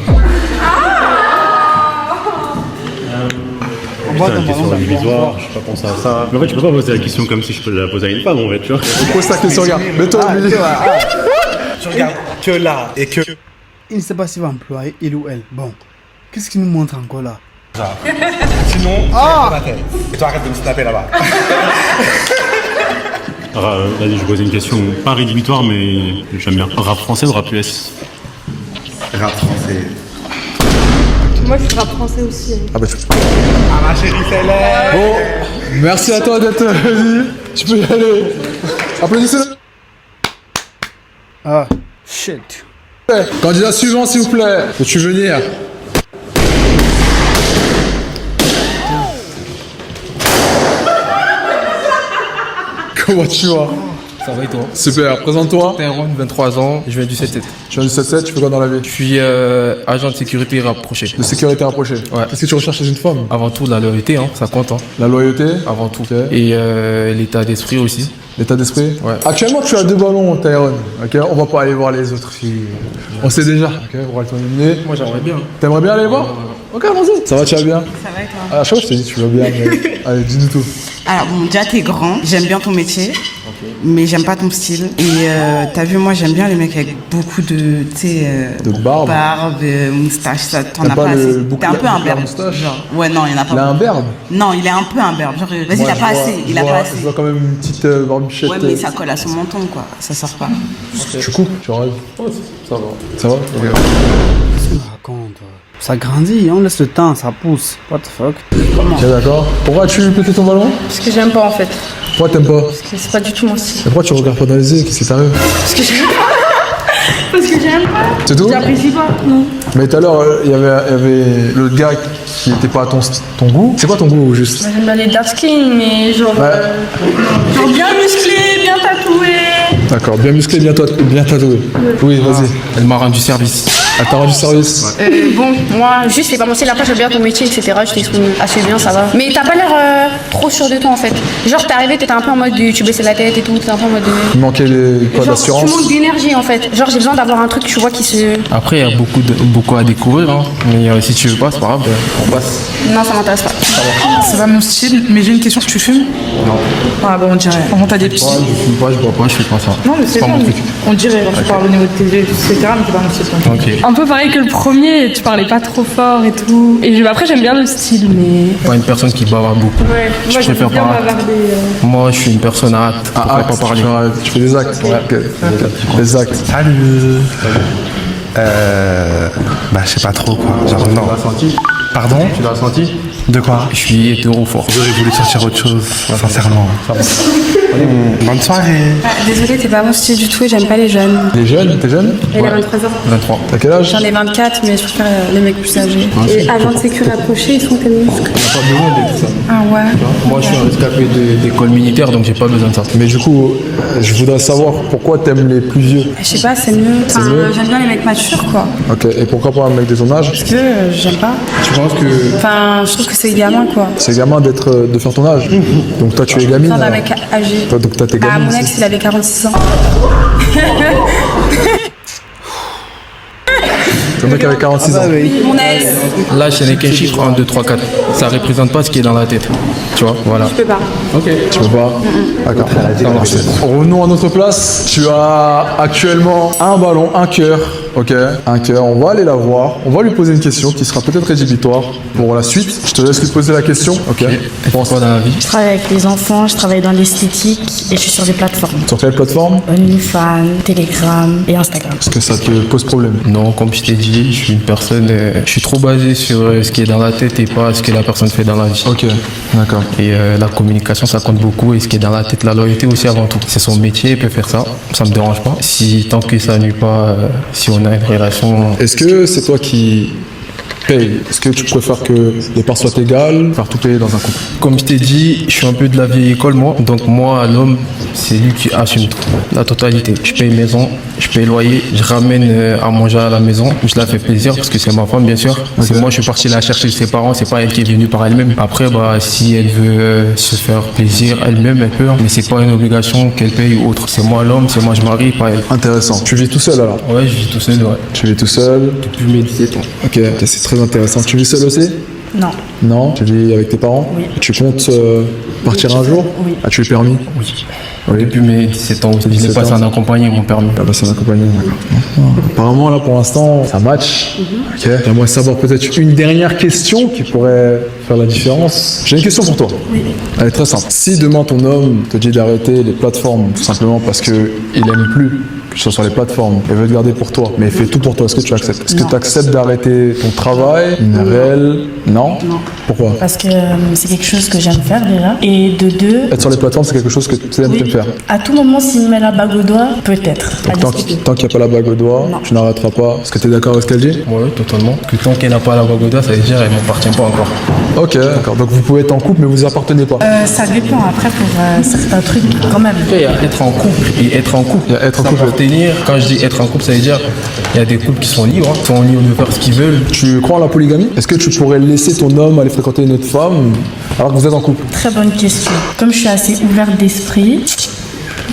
On voit Putain, ton une question ballon rédhibitoire, je sais pas penser à ça. Mais en fait, tu peux pas poser la question comme si je peux la poser à une femme, en fait, tu vois. Pose ta question, regarde. Mets-toi au milieu. Tu regardes que là et que. Il ne sait pas s'il va employer il ou elle. Bon, qu'est-ce qu'il nous montre encore là? Genre. Sinon, tu restes ma tête. Et toi, arrête de me snapper là-bas. Vas-y, je vais poser une question pas rédhibitoire, mais j'aime bien. Rap français ou rap US? Rap français. Moi, je suis rap français aussi. Ah bah tu... Ah ma chérie, c'est l'air. Bon, merci à toi d'être venu. Tu peux y aller. Applaudissez-le. Ah, shit. Candidat suivant, s'il vous plaît. Peux-tu venir? Comment tu vois? Ça va et toi? Super, présente-toi. Tyrone, 23 ans, je viens du 7-7. Tu viens du 7-7, tu fais quoi dans la vie? Je suis agent de sécurité rapproché. De sécurité rapprochée. Ouais. Qu'est-ce que tu recherches chez une femme? Avant tout, la loyauté, hein, ça compte. Hein. La loyauté? Avant tout. Ok. Et l'état d'esprit aussi. L'état d'esprit? Ouais. Actuellement, tu as 2 ballons, Tyrone. Ok, on va pas aller voir les autres filles. On sait déjà. Ok, on va le terminer. Moi, j'aimerais bien. T'aimerais bien aller voir? Ok, allons-y. Ça va, tu vas bien? Ça va et toi? Ah, je crois que je t'ai dit, tu vas bien. Mais... Allez, dis-nous tout. Alors bon, déjà t'es grand, j'aime bien ton métier, mais j'aime pas ton style. Et t'as vu, moi j'aime bien les mecs avec beaucoup de, tu sais, De barbe. moustache, ça t'en T'aimes as pas pas le assez. boucle- T'es un peu la imberbe. moustache? Genre. Ouais, non, il y en a pas. Il a un beaucoup. berbe. Non, il est un peu imberbe. Genre, vas-y, il a pas assez. Il a pas assez. Je vois quand même une petite barbichette. Ouais, mais ça colle à son menton, quoi. Ça sort pas. Tu coupes, tu enlèves. Ça va. Ça va? Ok. Qu'est-ce que tu racontes? Ça grandit, on laisse le temps, ça pousse. What the fuck? Ok, d'accord. Pourquoi tu pétais ton ballon? Parce que j'aime pas en fait. Pourquoi t'aimes pas? Parce que c'est pas du tout mon style. Et pourquoi tu regardes pas dans les yeux? Qu'est-ce qui t'arrive? Parce que j'aime pas. Parce que j'aime pas. C'est tout? J'apprécie pas, non. Mais tout à l'heure, il y avait le gars qui était pas à ton goût. C'est quoi ton goût, juste? J'aime bien les dark skin, mais genre, genre bien musclé, bien tatoué. D'accord, bien musclé, bien tatoué. Oui, vas-y. Elle m'a rendu service. Elle t'a rendu service? Bon, moi, juste, c'est pas mon style. Après, j'aime bien ton métier, etc. Je t'exprime assez bien, ça va. Mais t'as pas l'air trop sûr de toi, en fait. Genre, t'es arrivé, t'étais un peu en mode tu baissais la tête et tout. T'étais un peu en mode. Il manquait quoi Genre, d'assurance? tu manques d'énergie, en fait. Genre, j'ai besoin d'avoir un truc, tu vois, qui se. Après, il y a beaucoup à découvrir. Hein. Mais si tu veux pas, c'est pas grave, on passe. Non, ça m'intéresse pas. C'est pas mon style, mais j'ai une question. Tu fumes? Non. Ah bon, on dirait. Comment t'as des petits? Moi, je fume pas, je bois pas, je fais pas ça. Non, mais c'est pas bon. mon truc. On dirait, genre, tu parles au niveau de tes yeux, etc. Mais c'est pas mon style. Ok. Un peu pareil que le premier, tu parlais pas trop fort et tout. Et après, j'aime bien le style, mais. Pas une personne qui bavarde beaucoup. Ouais, Je moi, j'aime préfère bien pas. bavarder. Moi, je suis une personne à hâte. Ah, Pourquoi pas parler? tu fais des actes? Ouais. Ok. Des actes. Salut. Bah je sais pas trop quoi. Genre non. Tu l'as senti? Pardon? Tu l'as senti? De quoi? Je suis hétéro fort. J'aurais voulu sortir autre chose, sincèrement. Bonne soirée. Désolée, t'es pas mon style du tout et j'aime pas les jeunes. Les jeunes? T'es jeune? Il a 23 ans. 23. T'as quel âge? J'en ai 24, mais je préfère les mecs plus âgés. Et agents de sécu rapprochés, ils sont tes muscles. On n'a pas besoin d'être ça. Ah ouais. Moi, je suis un rescapé d'école militaire, donc j'ai pas besoin de ça. Mais du coup, je voudrais savoir pourquoi t'aimes les plus vieux. Je sais pas, c'est mieux. Enfin, mieux j'aime bien les mecs matures, quoi. Ok, et pourquoi pas un mec de ton âge? Parce que j'aime pas. Tu penses que. Enfin, je trouve que c'est gamin, quoi. C'est gamin de faire ton âge. Donc toi, tu es gamine. Besoin d'un alors. mec âgé. Toi, donc toi, t'es Bah, gamine. mon ex, il avait 46 ans. Le mec avait 46 ans. Mon ex. Là, ce n'est qu'un chiffre 1, 2, 3, 4. Ça représente pas ce qui est dans la tête. Tu vois, voilà. Je peux pas. Ok. Tu peux pas? D'accord. Ça marche. Revenons à notre place. Tu as actuellement un ballon, un cœur. Ok, un cœur. On va aller la voir. On va lui poser une question qui sera peut-être rédhibitoire pour la suite. Je te laisse lui poser la question. Ok. Pense quoi dans la vie? Je travaille avec les enfants, je travaille dans l'esthétique et je suis sur des plateformes. Sur quelle plateforme? OnlyFans, Telegram et Instagram. Est-ce que ça te pose problème? Non, comme je t'ai dit, je suis une personne. Je suis trop basé sur ce qui est dans la tête et pas ce que la personne fait dans la vie. Ok, d'accord. Et la communication, ça compte beaucoup. Et ce qui est dans la tête, la loyauté aussi avant tout. C'est son métier, il peut faire ça. Ça me dérange pas. Si tant que ça nuit pas, si on a une relation. Est-ce que c'est toi qui paye? Est-ce que tu préfères que les parts soient égales, faire tout payer dans un couple? Comme je t'ai dit, je suis un peu de la vieille école, moi. Donc moi, l'homme, c'est lui qui assume tout, la totalité. Je paye maison, je paye loyer, je ramène à manger à la maison. Je la fais plaisir parce que c'est ma femme, bien sûr. C'est moi, je suis parti la chercher chez ses parents. C'est pas elle qui est venue par elle-même. Après, bah, si elle veut se faire plaisir elle-même, elle peut. Mais c'est pas une obligation qu'elle paye ou autre. C'est moi l'homme, c'est moi je marie, pas elle. Intéressant. Tu vis tout seul alors? Ouais, je vis tout seul, ouais. Tu vis tout seul? Depuis mes 17 ans. Ok, c'est très intéressant. Tu vis seul aussi? Non. Non? Tu vis avec tes parents? Oui. Tu comptes partir un jour? Oui. As-tu le permis? Oui. Oui. Depuis mes 17 ans, je n'ai 17 pas ans. un accompagné, mon permis. Ah bah c'est un accompagné, d'accord. Apparemment là pour l'instant ça match. Ok. J'aimerais savoir peut-être une dernière question qui pourrait faire la différence. J'ai une question pour toi. Oui. Elle est très simple. Si demain ton homme te dit d'arrêter les plateformes tout simplement parce que il aime plus que ce soit sur les plateformes et veut te garder pour toi, mais il fait tout pour toi, est-ce que tu acceptes? Est-ce que tu acceptes d'arrêter ton travail, une réelle? Non. Non. Pourquoi? Parce que c'est quelque chose que j'aime faire déjà. Et de deux, Être sur les plateformes c'est quelque chose que tu aimes faire. à tout moment, s'il me met la bague au doigt, peut-être. À Donc, discuter. tant qu'il n'y a pas la bague au doigt, Non. tu n'arrêteras pas. Est-ce que tu es d'accord avec ce qu'elle dit? Ouais, totalement. Que tant qu'elle n'a pas la bague au doigt, ça veut dire qu'elle ne m'appartient pas encore. Ok, d'accord. Donc vous pouvez être en couple, mais vous appartenez pas. Ça dépend après pour certains trucs quand même. Après, il y a être en couple et être en couple. Il y a être en couple. S'appartenir, quand je dis être en couple, ça veut dire il y a des couples qui sont libres, qui sont libres de faire ce qu'ils veulent. Tu crois en la polygamie? Est-ce que tu pourrais laisser ton homme aller fréquenter une autre femme alors que vous êtes en couple? Très bonne question. Comme je suis assez ouverte d'esprit,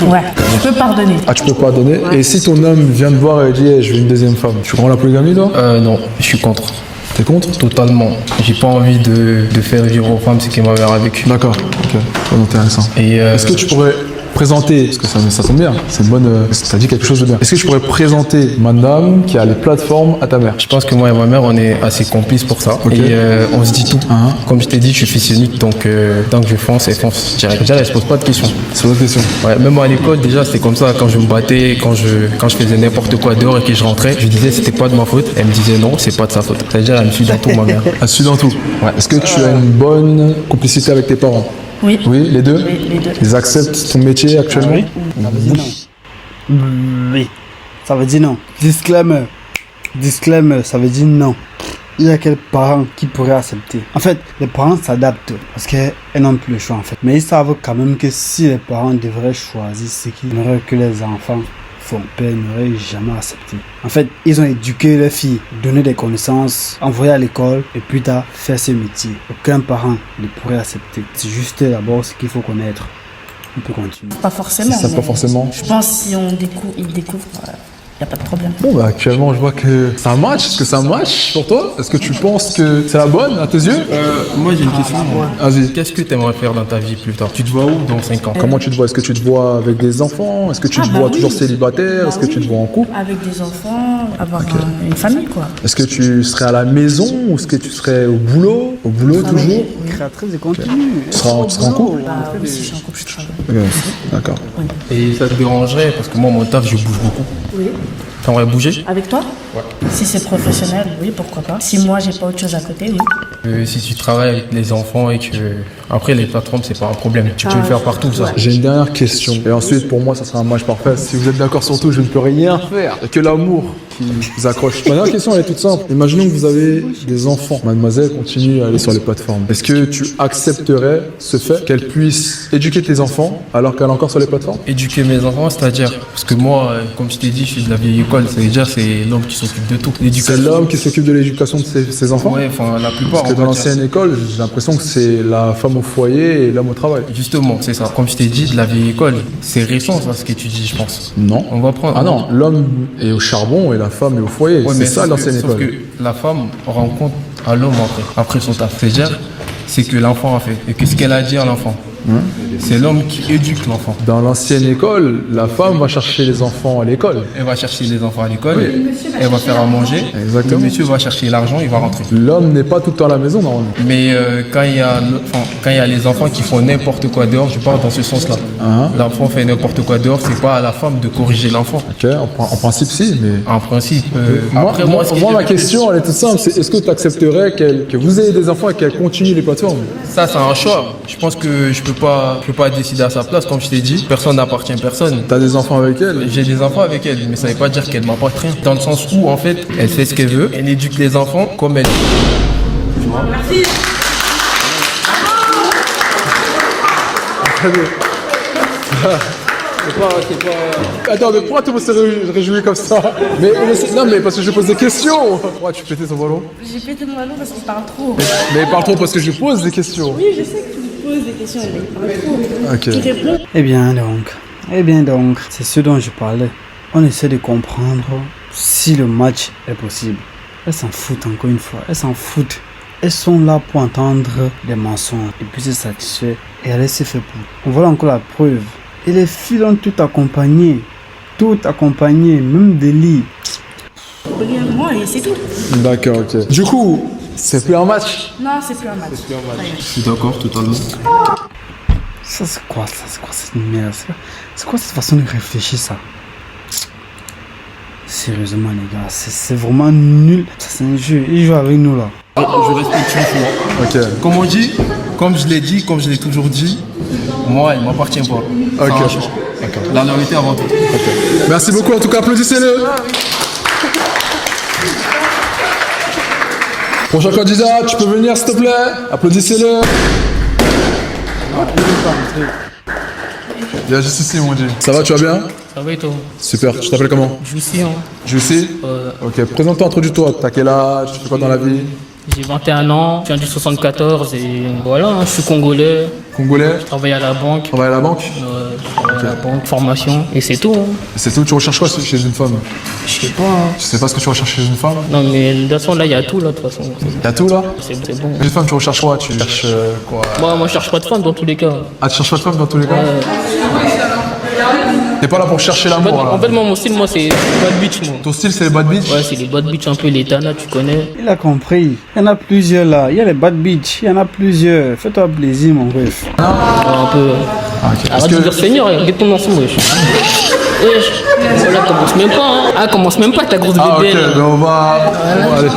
ouais, je peux pardonner. Ah, tu peux pardonner. Et si ton homme vient te voir et dit hey, je veux une deuxième femme, tu crois en la polygamie toi? Non, je suis contre. T'es contre? Totalement. J'ai pas envie de faire vivre aux femmes ce qui est ma mère a vécu. D'accord, ok. Très intéressant. Et est-ce que tu pourrais présenter, parce que ça tombe bien, c'est une bonne, ça dit quelque chose de bien. Est-ce que tu pourrais présenter madame qui a les plateformes à ta mère? Je pense que moi et ma mère, on est assez complices pour ça. Okay. Et on se dit tout. Comme je t'ai dit, je suis fils unique, donc tant que je fonce, elle fonce direct. Déjà, elle se pose pas de questions. C'est pas de questions. Ouais, même à l'école, déjà, c'était comme ça. Quand je me battais, quand je faisais n'importe quoi dehors et que je rentrais, je disais c'était pas de ma faute. Elle me disait non, c'est pas de sa faute. C'est-à-dire, elle me suit dans tout, ma mère. Elle suit dans tout. Ouais. Est-ce que tu as une bonne complicité avec tes parents? Oui. Oui, les deux? Oui, les deux. Ils acceptent ton métier actuellement? Oui. Ça veut dire non. Oui. Ça veut dire non. Disclaimer. Disclaimer, ça veut dire non. Il y a quelques parents qui pourraient accepter. En fait, les parents s'adaptent parce qu'ils n'ont plus le choix en fait. Mais ils savent quand même que si les parents devraient choisir ce qu'ils aimeraient que les enfants font, père n'aurait jamais accepté. En fait, ils ont éduqué leurs filles, donné des connaissances, envoyé à l'école et plus tard faire ce métier. Aucun parent ne pourrait accepter. C'est juste d'abord ce qu'il faut connaître. On peut continuer. Pas forcément. C'est ça, pas forcément. Je pense si ils découvrent, il n'y a pas de problème. Bon, bah actuellement, je vois que c'est un match. Est-ce que c'est un match pour toi? Est-ce que tu penses que c'est la bonne à tes yeux? Moi, j'ai une question. Vas-y. Qu'est-ce que tu aimerais faire dans ta vie plus tard? Tu te vois où dans 5 ans? Comment tu te vois? Est-ce que tu te vois avec des enfants? Est-ce que tu te vois toujours célibataire? Est-ce que tu te vois en couple? Avec des enfants, avoir une famille, quoi. Est-ce que tu serais à la maison ou est-ce que tu serais au boulot? Au boulot toujours? Créatrice de contenu. Tu seras en couple? Bah oui, si je suis en couple, je travaille. Ok, d'accord. Et ça te dérangerait parce que moi, mon taf, je bouge beaucoup. Oui. T'aimerais bouger? Avec toi? Ouais. Si c'est professionnel, oui, pourquoi pas. Si moi, j'ai pas autre chose à côté, oui. Si tu travailles avec les enfants et que... Après, les plateformes, c'est pas un problème. Tu peux le faire partout, ça. J'ai une dernière question. Et ensuite, pour moi, ça sera un match parfait. Si vous êtes d'accord sur tout, je ne peux rien faire. Il n'y a que l'amour qui vous accroche. Ma dernière question, elle est toute simple. Imaginons que vous avez des enfants. Mademoiselle continue à aller sur les plateformes. Est-ce que tu accepterais ce fait qu'elle puisse éduquer tes enfants alors qu'elle est encore sur les plateformes? Éduquer mes enfants, c'est-à-dire... Parce que moi, comme je t'ai dit, je suis de la vieille école. C'est-à-dire, c'est l'homme qui s'occupe de tout. C'est l'homme qui s'occupe de l'éducation de ses enfants? Ouais, enfin, la plupart. Parce que dans l'ancienne école, j'ai l'impression que c'est la femme au foyer et l'homme au travail. Justement, c'est ça. Comme je t'ai dit, de la vieille école, c'est récent, ça, ce que tu dis, je pense. Non. On va prendre... Ah non, l'homme est au charbon et la femme est au foyer. Ouais, c'est ça l'ancienne école. Sauf que la femme rend compte à l'homme après son taf. C'est-à-dire, c'est que l'enfant a fait. Et que ce qu'elle a dit à l'enfant, c'est l'homme qui éduque l'enfant. Dans l'ancienne école, la femme va chercher les enfants à l'école. Elle va chercher les enfants à l'école, elle va faire à manger. Exactement. Le monsieur va chercher l'argent, il va rentrer. L'homme n'est pas tout le temps à la maison, normalement. Mais quand il y a les enfants qui font n'importe quoi dehors, je parle dans ce sens-là. L'enfant fait n'importe quoi dehors, c'est pas à la femme de corriger l'enfant. Ok, en principe, si, mais... En principe... moi, ma question, elle est toute simple. C'est est-ce que tu accepterais que vous ayez des enfants et qu'elle continue les plateformes? Ça, c'est un choix. Je pense que je peux pas décider à sa place, comme je t'ai dit. Personne n'appartient à personne. T'as des enfants avec elle? J'ai des enfants avec elle, mais ça veut pas dire qu'elle m'appartient. Dans le sens où, en fait, elle fait ce qu'elle veut, elle éduque les enfants comme elle. Tu vois? Merci. Attends, mais pourquoi tout le monde se réjouit comme ça? Non, mais parce que je pose des questions. Pourquoi tu pétais ton ballon? J'ai pété mon ballon parce qu'il parle trop. Mais il parle trop parce que je lui pose des questions. Oui, je sais que tu me poses des questions, mais il parle trop. Ok. Tu réponds. Eh bien donc, c'est ce dont je parlais. On essaie de comprendre si le match est possible. Elles s'en foutent encore une fois, elles s'en foutent. Elles sont là pour entendre des mensonges et puis se satisfaire et aller se faire pour. Voilà encore la preuve. Et les filles ont tout accompagné, même des lits. Regarde-moi et c'est tout. D'accord, ok. Du coup, c'est plus un match? Non, c'est plus un match. Je suis d'accord, totalement. Ça c'est quoi cette merde? C'est quoi cette façon de réfléchir ça? Sérieusement les gars, c'est vraiment nul. Ça c'est un jeu, ils jouent avec nous là. Je respecte une fois. Ok. Comme on dit, comme je l'ai dit, comme je l'ai toujours dit, moi, il m'appartient pas. Ok. La vérité avant tout. Okay. Merci beaucoup, en tout cas, applaudissez-le. Prochain candidat, tu peux venir s'il te plaît. Applaudissez-le. Il y a juste ici, mon Dieu. Ça va, tu vas bien? Ça va et toi? Super, tu t'appelles comment? Joussi, hein. Joussi? Ok, présente-toi, introduis-toi. T'as quel âge? Tu fais quoi dans la vie? J'ai 21 ans, je viens du 74 et voilà, hein, je suis congolais. Congolais? Je travaille à la banque. Tu travailles à la banque? Je travaille à la banque, formation, et c'est tout. Hein. C'est tout, tu recherches quoi chez une femme? Je sais pas. Hein. Tu sais pas ce que tu recherches chez une femme? Non, mais de toute façon, là, il y a tout, là, de toute façon. Il y a tout, là? C'est bon. Une femme, tu recherches quoi? Tu cherches quoi? Moi, je cherche pas de femme dans tous les cas. Ah, tu cherches pas de femme dans tous les cas? T'es pas là pour chercher l'amour, là? En fait, moi, mon style, moi, c'est bad bitch, moi. Ton style, c'est les bad bitch? Ouais, c'est les bad bitch, un peu les Tana, tu connais. Il a compris. Il y en a plusieurs là. Il y a les bad bitch. Il y en a plusieurs. Fais-toi plaisir, mon ref. Ouais, un peu. Arrête de dire Seigneur, regarde ton ensemble, wesh. Wesh. Voilà, commence même pas, hein. Ah, commence même pas ta grosse bébé. Ah, ok, ben on va aller.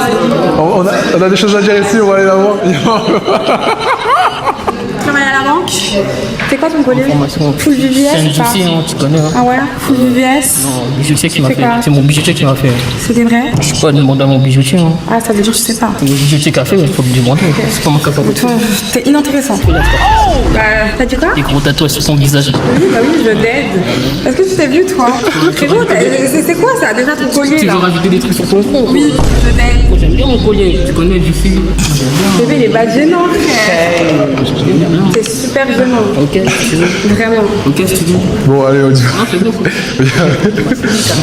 On a des choses à dire ici, on va aller là-bas. Tu travailles à la banque? C'est quoi ton collier? Formation. Full VVS? C'est un Joussi, hein, tu connais. Hein. Ah ouais? Full VVS? Non, bijoutier qui m'a C'est fait. quoi? C'est mon bijoutier qui m'a fait. C'était vrai? Je suis pas demandé à mon bijoutier. Hein. Ah, ça veut dire que je sais pas. Le bijoutier qui a fait, il faut me demander. C'est pas mon capable. Toi, t'es inintéressant. Bah, t'as dit quoi? Des gros tatouages sur son visage. Oui, bah oui, je l'aide. Est-ce que tu t'es vu, toi? Frérot, c'est quoi ça, déjà ton collier Tu là? veux rajouter des trucs sur ton front? Oui, je t'aide. J'aime bien mon collier. Tu connais du film. Bébé, il est pas gênant, frère. C'est super gênant. Ok, si tu veux. Vraiment. Ok, si tu veux. Bon, allez, on dit. Ah, c'est bon.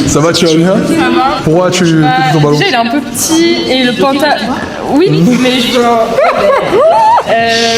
Ça va, tu vas bien? Ça va. Pourquoi tu piques ton ballon? Déjà, il est un peu petit et le pantalon. Oui, mais je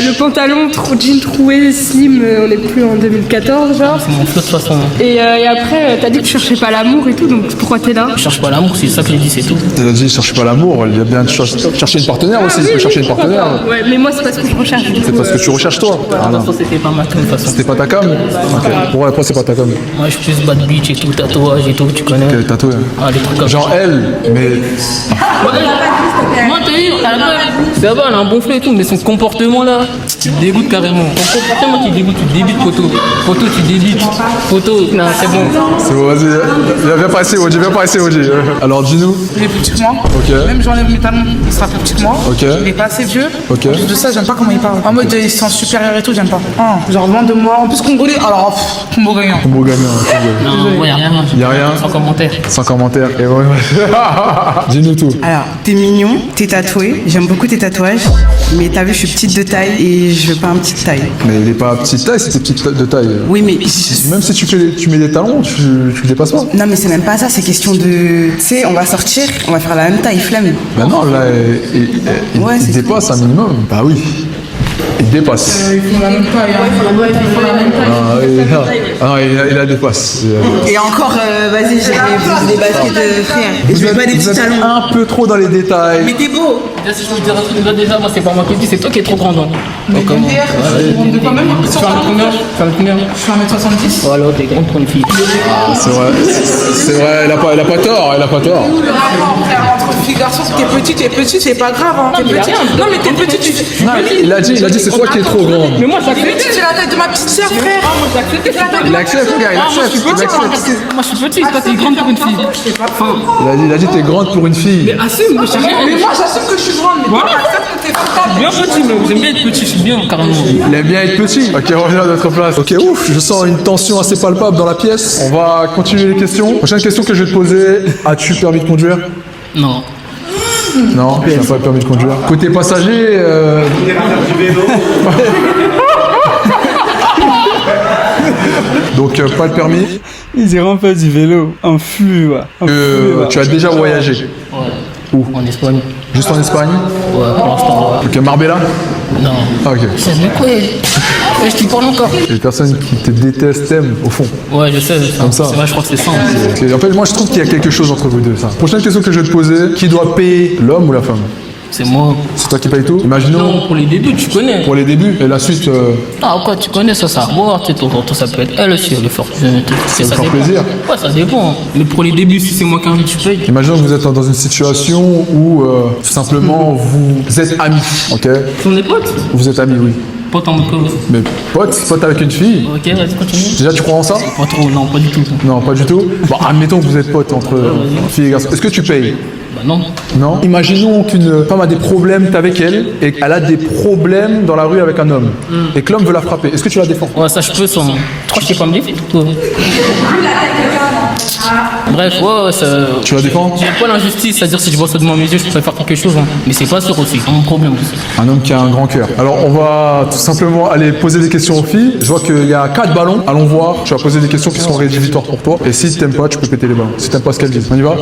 le pantalon, jean troué, slim, on est plus en 2014, genre. C'est mon flot de façon. Et après, t'as dit que tu cherchais pas l'amour et tout, donc pourquoi t'es là? Je cherche pas l'amour, c'est ça que j'ai dit, c'est tout. T'as dit, cherche pas l'amour, il y a bien de chercher une partenaire aussi, tu peux chercher une partenaire. Ouais, mais moi, c'est pas ce que je recherche. C'est pas ce que tu recherches toi. De toute façon, c'était pas ma cam, de toute façon. C'était pas ta cam? Ok. Pourquoi c'est pas ta cam? Moi, je suis plus bad bitch et tout, tatouage et tout, tu connais. Ok, tatoué. Ah, les trucs comme ça. Genre elle, mais. Moi, t'as vu, ça va, elle a un bon flot et tout, mais son comportement là, tu te dégoûtes carrément. Ton comportement qui dégoûte, tu te débites, poteau. Poteau, tu débites. Poteau, non, c'est bon. C'est bon, vas-y. Viens passer, Oji, viens passer, Oji. Alors, dis-nous. Il est plus petit que moi. Ok. Même j'enlève mes talons, il sera plus petit que moi. Ok. Il est pas assez vieux. Ok. En plus de ça, j'aime pas comment il parle. En mode, il se sent supérieur et tout, j'aime pas. Genre, loin de moi. En plus, congolais, alors, Congo gagnant. Congo gagnant. Non, y'a rien. Y'a rien. Sans commentaire. Sans commentaire. Et ouais. Dis-nous tout. Alors, t'es mignon, t'es tatoué, j'aime beaucoup tes tatouages, mais t'as vu, je suis petite de taille et je veux pas un petit de taille. Mais il est pas petite taille, c'était petite de taille. Oui, mais. Même si tu mets des talons, tu le dépasses pas. Non, mais c'est même pas ça, c'est question de. Tu sais, on va sortir, on va faire la même taille, flemme. Bah non, là, il dépasse un minimum. Bah oui. Il dépasse. Ils font la même taille. Il la dépasse. Et encore, vas-y, j'ai des baskets de frère. Et je veux pas des petits talons. Un peu trop dans les détails. Mais t'es beau. Déjà, si je peux te dire un truc, déjà, moi, c'est pas moi qui le dis, c'est toi qui es trop grande. Mais comment? MDR, de quoi même Tu fais un combien? Je suis 1m70. Voilà, t'es grande pour une fille. C'est vrai, elle a pas tort, elle a pas tort. Le rapport, frère, entre filles et garçons, t'es petit, c'est pas grave. Hein. T'es petit. Non, mais t'es petit, tu. Non, il a dit c'est toi qui es trop grande. Mais moi, T'es petit, j'ai la taille de ma petite sœur, frère. Il accepte, regarde, il accepte. Moi, je suis petit, toi, t'es grande pour une fille. Il a dit t'es grande pour une fille. Mais assume, moi, Mais moi, j'assume que je suis grande, mais toi, accepte que t'es grande. bien petit, mais j'aime bien être petit, je suis bien, carrément. Il aime bien être petit. Ok, reviens à notre place. Ok, ouf, je sens une tension assez palpable dans la pièce. On va continuer les questions. Prochaine question que je vais te poser. As-tu le permis de conduire? Non. Non, tu n'as pas le permis de conduire. Côté passager, donc pas le permis. Ils iront faire du vélo en flux. Tu as déjà voyagé? Ouais. Où? En Espagne. Juste en Espagne? Ouais, pour l'instant, Ok, Marbella? Non. Ah, ok. C'est mais quoi? Je t'y parle encore. Les personnes qui te détestent t'aiment, au fond. Ouais, je sais. Comme ça. C'est vrai, je crois que c'est ça. En fait, moi, je trouve qu'il y a quelque chose entre vous deux. Ça. Prochaine question que je vais te poser. Qui doit payer, l'homme ou la femme? C'est moi. C'est toi qui payes tout? Imaginons. Non, pour les débuts, tu connais. Pour les débuts, et la suite. Ah, quoi, tu connais ça, ça revoir, tu sais, ton ça peut être elle aussi, elle est forte. Ça ça fait dépend. plaisir. Ouais, ça dépend. Mais pour les débuts, si c'est moi qui invite, tu payes. Imaginons que vous êtes dans une situation où, tout simplement, vous êtes amis, ok? On est potes? Vous êtes amis, oui. Pote en mode quoi? Mais pote avec une fille. Ok, vas-y, continue. Déjà, tu crois en ça? Pas trop, non, pas du tout. Non, pas du tout. Bon, admettons que vous êtes potes entre filles et garçons. Est-ce que tu payes? Bah non. Non. Imaginons qu'une femme a des problèmes, t'es avec elle, et qu'elle a des problèmes dans la rue avec un homme, et que l'homme veut la frapper. Est-ce que tu la défends? Ouais, ça je peux sans. Toi, je sais pas me défendre, toi. Bref, ouais, ça. Tu la défends? J'aime pas l'injustice, c'est-à-dire si je vois ça devant mes yeux, je pourrais faire quelque chose. Hein. Mais c'est pas sûr aussi, c'est mon problème aussi. Un homme qui a un grand cœur. Alors, on va tout simplement aller poser des questions aux filles. Je vois qu'il y a 4 ballons. Allons voir. Tu vas poser des questions qui seront rédhibitoires pour toi. Et si t'aimes pas, tu peux péter les ballons. Si t'aimes pas ce qu'elles disent. On y va?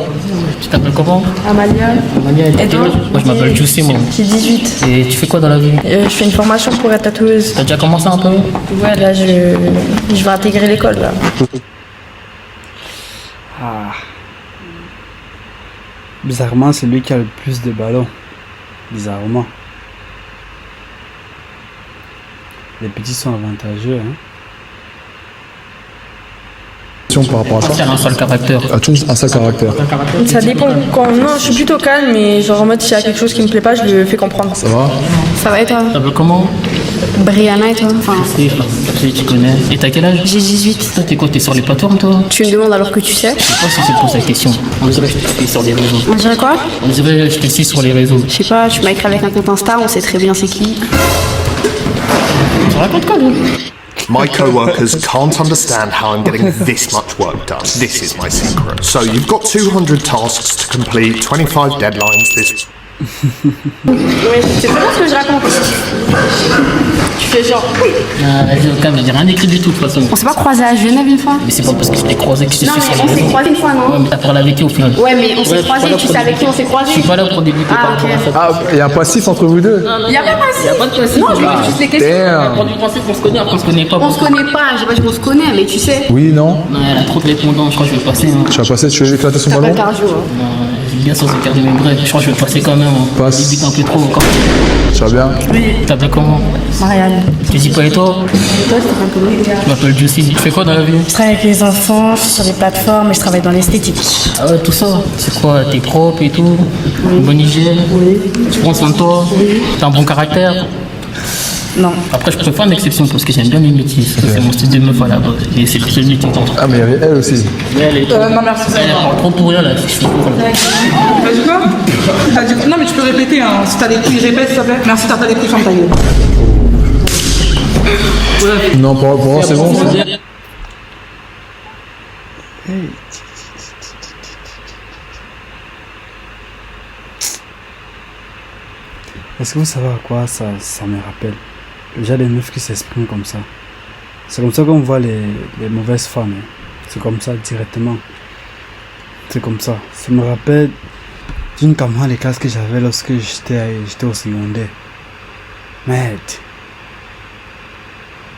Tu t'appelles comment? Amalia. Amalia, et toi? Moi, je m'appelle Juicy, moi. J'ai 18. Et tu fais quoi dans la vie? Je fais une formation pour être tatoueuse. T'as déjà commencé un peu? Ouais, là, je vais intégrer l'école, là. Ah. Bizarrement, c'est lui qui a le plus de ballons. Bizarrement. Les petits sont avantageux, hein. Par rapport à ça. C'est un seul caractère. Un seul caractère. Ça dépend quand. Non, je suis plutôt calme, mais genre en mode s'il y a quelque chose qui me plaît pas, je le fais comprendre. Ça va? Ça va et toi? Tu t'appelles comment? Brianna et toi? Enfin, Tu connais. Et t'as quel âge? j'ai 18. Toi, t'es quoi? T'es sur les plateformes, toi? Tu me demandes alors que tu sais? Je sais pas si c'est pour cette question. On dirait que je te suis sur les réseaux. On dirait quoi? On dirait que je te suis sur les réseaux. Je sais pas, tu m'as écrit avec un compte Insta, on sait très bien c'est qui. Tu racontes quoi, vous? My co-workers can't understand how I'm getting this much work done. This is my secret. So you've got 200 tasks to complete, 25 deadlines this... Ouais, c'est très bien ce que je raconte. Tu fais genre. Vas-y, au calme, j'ai rien écrit du tout, de toute façon. On s'est pas croisés à Genève une fois? Mais c'est pas parce que je t'ai croisé que je te Non, suis sur mais les on réseaux. s'est croisés une fois, non? Ouais, mais t'as parlé avec qui au final? Ouais, mais on s'est Ouais, croisés, je suis pas là tu pour sais avec qui on s'est croisés? Je suis pas là pour débuter Ah, par rapport à ça. Ah, il y a un passif entre vous deux? Il y a pas de passif. Y a pas de passif. Non, je vais juste les questions. Damn. Quand tu pensais qu'on se connaît, après on se connaît pas. On se connaît pas, je sais pas si on se connaît, mais tu sais. Oui, non? Non, elle a trop de répondants, je crois que je vais passer. Hein. Tu vas passer, tu veux éclater son T'as pas ballon? le cardio, hein. Non, j'ai bien sans écarter mes brefs, je crois que je vais passer quand même. Hein. Passe. Je débute un peu trop encore. Tu vas bien? Oui. Tu t'appelles comment? Marianne. Tu dis pas et toi? Et toi, tu t'appelles comment? Je m'appelle Juicy. Tu fais quoi dans la vie? Je travaille avec les enfants, je suis sur les plateformes et je travaille dans l'esthétique. Ah ouais, tout ça. C'est quoi? T'es propre et tout? Une bonne hygiène? Oui. Tu prends soin de toi? Oui. T'as un bon caractère? Non. Après, je préfère une exception parce que j'aime bien les métis. C'est mon style de meuf à la base. Et c'est le seul métier que Ah, mais il y avait elle aussi. Mais elle est Non, merci. Elle prend trop pour rien là. Je suis pour là. T'as dit quoi? T'as dit... Non, mais tu peux répéter, hein. Si t'as des couilles, répète, s'il te plaît. Merci, t'as des couilles, ferme ta gueule. Non, pour moi, c'est bon. ça. Est-ce que vous savez à quoi ça me rappelle? Déjà des meufs qui s'expriment comme ça. C'est comme ça qu'on voit les mauvaises femmes. Hein. C'est comme ça directement. C'est comme ça. Ça me rappelle d'une camarade de classe que j'avais lorsque j'étais au secondaire. Merde.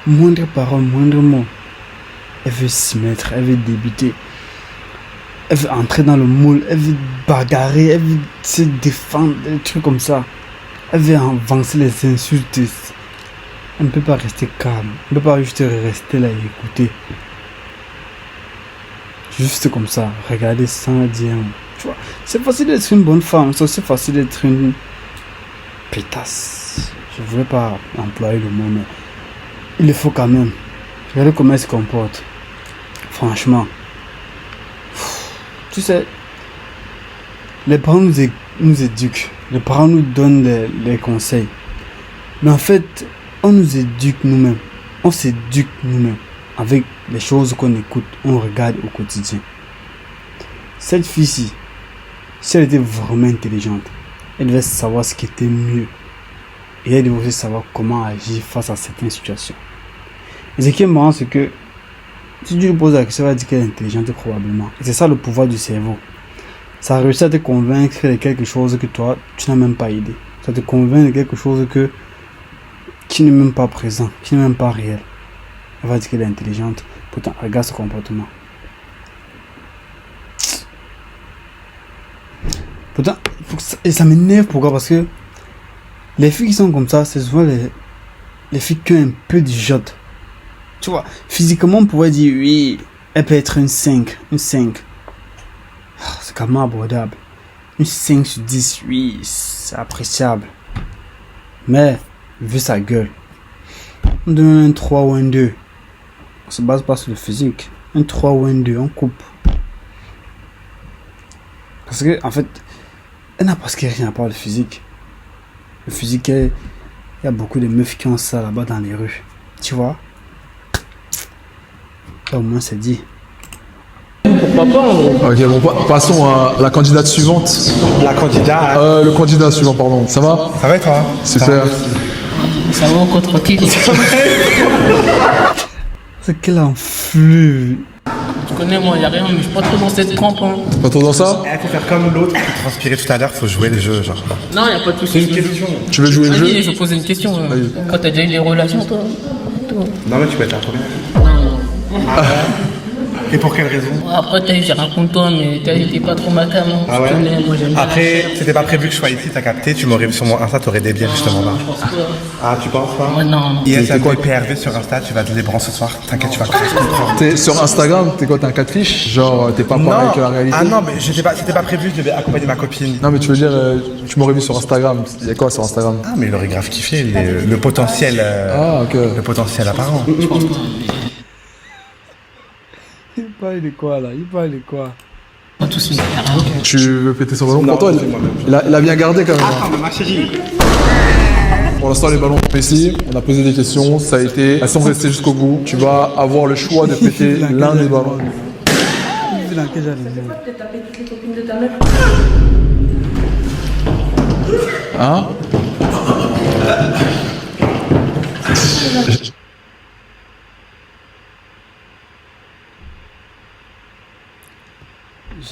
Moindre parole, moindre mot. Elle veut s'y mettre, elle veut débuter. Elle veut entrer dans le moule, elle veut bagarrer, elle veut se défendre, des trucs comme ça. Elle veut avancer les insultes. Elle ne peut pas rester calme. Elle ne peut pas juste rester là et écouter. Juste comme ça, regarder sans dire. Tu vois, c'est facile d'être une bonne femme, c'est aussi facile d'être une pétasse. Je ne voulais pas employer le mot, mais il le faut quand même. Regardez comment elle se comporte. Franchement. Tu sais, les parents nous éduquent. Les parents nous donnent les conseils. Mais en fait, on nous éduque nous-mêmes. On s'éduque nous-mêmes. Avec les choses qu'on écoute, on regarde au quotidien. Cette fille-ci, si elle était vraiment intelligente, elle devait savoir ce qui était mieux. Et elle devait aussi savoir comment agir face à certaines situations. Et ce qui est marrant, c'est que si tu lui poses la question, elle va dire qu'elle est intelligente probablement. Et c'est ça le pouvoir du cerveau. Ça a réussi à te convaincre de quelque chose que toi, tu n'as même pas idée. Ça te convainc de quelque chose qui n'est même pas présent, qui n'est même pas réel. Elle va dire qu'elle est intelligente. Pourtant, regarde ce comportement. Pourtant, et ça m'énerve. Pourquoi? Parce que les filles qui sont comme ça, c'est souvent les filles qui ont un peu de jotte. Tu vois, physiquement, on pourrait dire, oui, elle peut être une 5. Une 5. C'est quand même abordable. Une 5 sur 10, oui, c'est appréciable. Mais, vu sa gueule, On donne un 3 ou un 2. On se base pas sur le physique. Un 3 ou un 2, on coupe. Parce que, en fait, elle n'a presque rien à part le physique. Le physique, il y a beaucoup de meufs qui ont ça là-bas dans les rues. Tu vois? Là, au moins, c'est dit. Pourquoi pas? Ok, bon, passons à la candidate suivante. La candidate. Le candidat suivant, pardon. Ça va? Ça va et toi? Super. Ça va encore tranquille. C'est quel influx. Tu connais, moi, y a rien, mais je suis pas trop dans cette trempe. Hein. Pas trop dans ça? Il faut faire comme l'autre qui transpirait tout à l'heure, faut jouer le jeu, genre. Non, y a pas de soucis. C'est une question. Tu veux jouer le jeu? Vas-y, je pose une question. Quand t'as déjà eu des relations, toi? Non, mais tu peux être la première. Et pour quelle raison? Après, j'ai raconté toi, mais t'es pas trop ma cam. Hein. Ah ouais? Moi, j'aime bien. Après, c'était pas prévu que je sois ici, t'as capté, tu m'aurais vu sur mon Insta, t'aurais des biens justement là. Ah, tu penses pas? Ouais, non. Yes, c'est quoi PRV sur Insta, tu vas te les brancher ce soir, t'inquiète, tu vas comprendre. T'es sur Instagram, t'es quoi? T'es un catfish? Genre, t'es pas pareil que la réalité? Ah non, mais c'était pas prévu, je devais accompagner ma copine. Non, mais tu veux dire, tu m'aurais vu sur Instagram. Il y a quoi sur Instagram? Ah, mais il aurait grave kiffé, le potentiel. Ah, ok. Le potentiel apparent. Il parle de quoi là? Il parle de quoi? Pas tout suite. Tu veux péter son ballon? Pour toi, il a bien gardé quand même. Attends, mais ma chérie. Pour l'instant, les ballons sont ici. On a posé des questions. Ça a été. Elles sont restées jusqu'au bout. Tu vas avoir le choix de péter l'un des ballons. Dans quel genre de monde? Peut-être taper toutes les copines de ta meuf. Hein?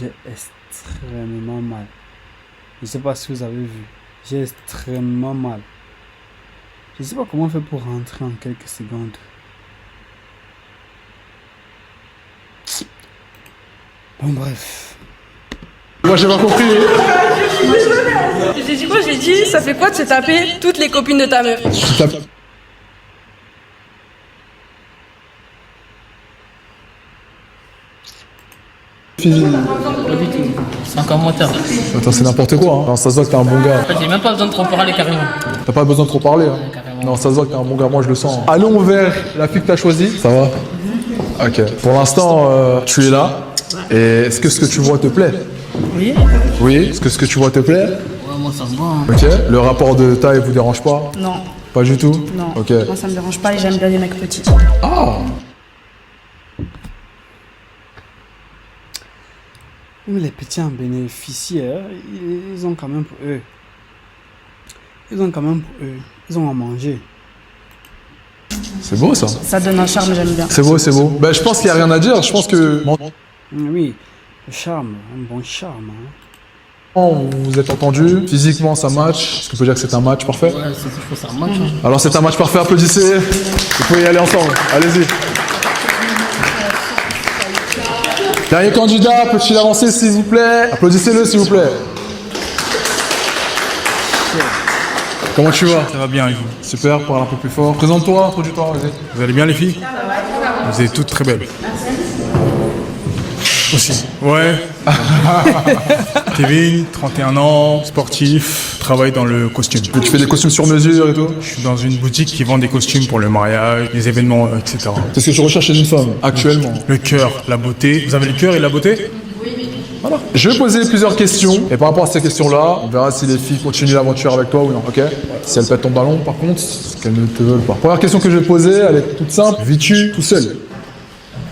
J'ai extrêmement mal. Je sais pas si vous avez vu. J'ai extrêmement mal. Je sais pas comment on fait pour rentrer en quelques secondes. Bon bref. Moi j'ai pas compris. J'ai dit quoi? J'ai dit, ça fait quoi de se taper toutes les copines de ta meuf? Fini. Pas du tout. C'est encore moins tard. Attends, c'est n'importe quoi. Hein. Non, ça se voit que t'es un bon gars. En fait, j'ai même pas besoin de trop parler carrément. T'as pas besoin de trop parler. Hein. Non, ça se voit que t'es un bon gars. Moi, je le sens. Allons vers la fille que t'as choisie. Ça va? Ok. Pour l'instant, tu es là. Et est-ce que ce que tu vois te plaît? Oui. Oui. Est-ce que ce que tu vois te plaît? Ouais, moi ça me va. Hein. Ok. Le rapport de taille vous dérange pas? Non. Pas du tout? Non. Ok. Moi ça me dérange pas et j'aime bien les mecs petits. Ah! Mais les petits en bénéficiaires, ils ont quand même pour eux. Ils ont quand même pour eux. Ils ont à manger. C'est beau ça. Ça donne un charme, j'aime bien. C'est beau, c'est beau. Ben, je pense qu'il n'y a rien à dire. Je pense que. Oui, le charme, un bon charme. Hein. Vous êtes entendu, physiquement ça match. Est-ce qu'on peut dire que c'est un match parfait? Ouais, je trouve que c'est un match. Hein. Alors c'est un match parfait, applaudissez. Vous pouvez y aller ensemble, allez-y. Dernier candidat, peut-il avancer s'il vous plaît? Applaudissez-le s'il vous plaît. Comment tu vas? Ça va bien, et vous? Super, parle un peu plus fort. Présente-toi, introduis-toi, vas-y. Vous allez bien les filles? Vous êtes toutes très belles. Aussi. Ouais. Kevin, 31 ans, sportif, travaille dans le costume. Tu fais des costumes sur mesure et tout? Je suis dans une boutique qui vend des costumes pour le mariage, les événements, etc. Qu'est-ce que tu recherches chez une femme, actuellement? Le cœur, la beauté. Vous avez le cœur et la beauté? Voilà. Je vais poser plusieurs questions, et par rapport à ces questions-là, on verra si les filles continuent l'aventure avec toi ou non, ok? Si elles pètent ton ballon, par contre, c'est qu'elles ne te veulent pas. Première question que je vais poser, elle est toute simple. Vis-tu tout seul?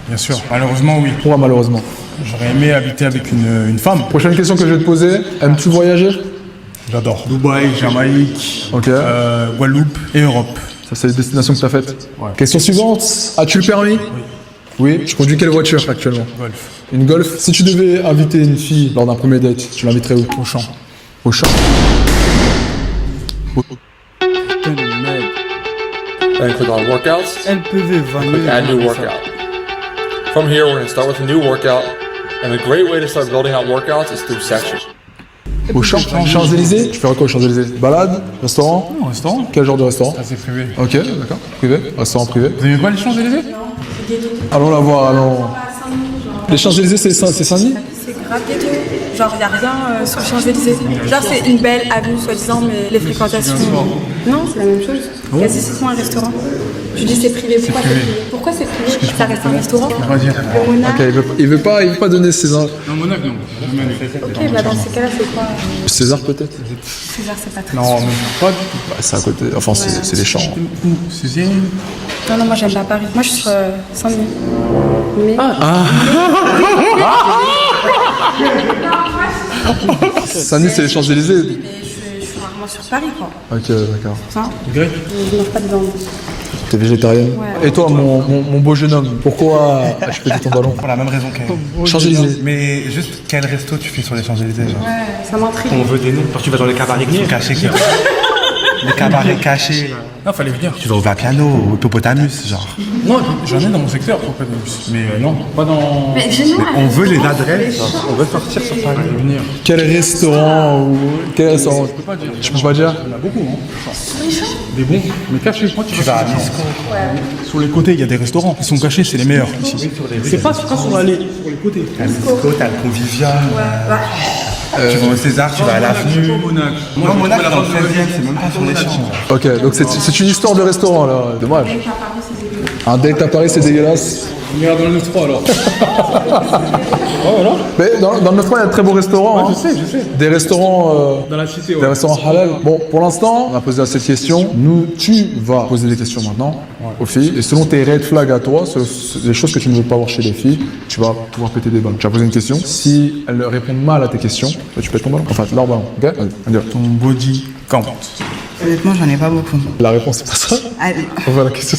Bien sûr. Malheureusement, oui. Pourquoi malheureusement? J'aurais aimé habiter avec une femme. Prochaine question que je vais te poser, aimes-tu voyager? J'adore. Dubaï, Jamaïque, ok. Guadeloupe et Europe. Ça, c'est les destinations que tu as faites. Ouais. Question suivante, as-tu le permis? Oui. Tu conduis quelle voiture actuellement? Golf. Une Golf. Si tu devais inviter une fille lors d'un premier date, tu l'inviterais où? Au champ. Au champ. Putain de merde. Then click on workouts. LPV vanille. Click add new workout. From here, we're going to start with a new workout. And a great way to start building out workouts is through sections. Au Champs-Élysées? Tu ferais quoi aux Champs-Élysées? Balade? Restaurant? Non, restaurant. Quel genre de restaurant? Ça, c'est privé. Ok, d'accord. Privé? Restaurant privé. Vous aimez pas les Champs-Élysées? Allons la voir, allons. Les Champs-Élysées, c'est Saint-Denis? C'est grave ghetto. Genre, il n'y a rien sur les Champs-Élysées. Genre, c'est une belle avenue, soi-disant, mais les fréquentations. Non, c'est la même chose. Il y a 6 mois un restaurant. Tu dis c'est privé, pourquoi c'est privé? Pourquoi c'est privé? Ça reste un restaurant. On va dire. Ok, il veut pas donner César. Non, Monac, non. Ok, bah dans ces cas-là, c'est quoi? César peut-être. César, c'est pas très Non, mais pas du tout. Bah, c'est à côté. Enfin, c'est les champs. Césaire. Non, moi j'aime pas Paris. Moi je suis sur Saint-Denis. Mais... Saint-Denis, c'est les Champs-Élysées. Je suis rarement sur Paris, quoi. Ok, d'accord. Ça Grec. Je mange pas de viande. T'es végétarienne. Ouais. Et toi, mon beau jeune homme, pourquoi as-tu pété ton ballon? Pour la même raison qu'elle. Champs-Élysées. Mais juste quel resto tu fais sur les Champs-Élysées, genre? Ouais, ça m'intrigue. On veut des noms. Quand tu vas dans les cabarets cachés, les cabarets cachés. Non, fallait venir. Tu vas au Vapiano, au Hippopotamus, genre. Non, j'en ai dans mon secteur, pour pas de bus. Mais non, pas dans. Mais génial. On veut les adresses, on veut sortir sur Paris. Venir. Quel restaurant ou quel restaurant? Je peux pas dire. Je peux pas dire. Il y en a beaucoup, hein. Des bons, mais cachés. Moi, Tu vas à Misco. Sur les côtés, il y a des restaurants. Ils sont cachés, c'est les meilleurs. C'est pas sur les côtés. T'as Misco, t'as le Convivial. Tu vas au César, tu vas à l'Avenue. Non, Monac, dans le 16e, c'est même pas sur les champs. Ok, donc c'est une histoire de restaurant là. Dommage. Un date à Paris, c'est dégueulasse. On ira dans le 9-3 alors. Oh, voilà. Mais dans le 9-3, il y a de très beaux restaurants. Ouais, hein. je sais. Des restaurants. Dans la cité, ouais. Des restaurants halal. Bon, pour l'instant, on a posé assez de questions. Tu vas poser des questions maintenant aux filles. Et selon tes red flags à toi, les choses que tu ne veux pas voir chez les filles, tu vas pouvoir péter des balles. Tu vas poser une question. Si elles répondent mal à tes questions, bah, tu pètes ton ballon. Enfin, leur ballon. Ok? Allez, on y va. Ton body count. Honnêtement, j'en ai pas beaucoup. La réponse, c'est pas ça. Allez. On voit la question.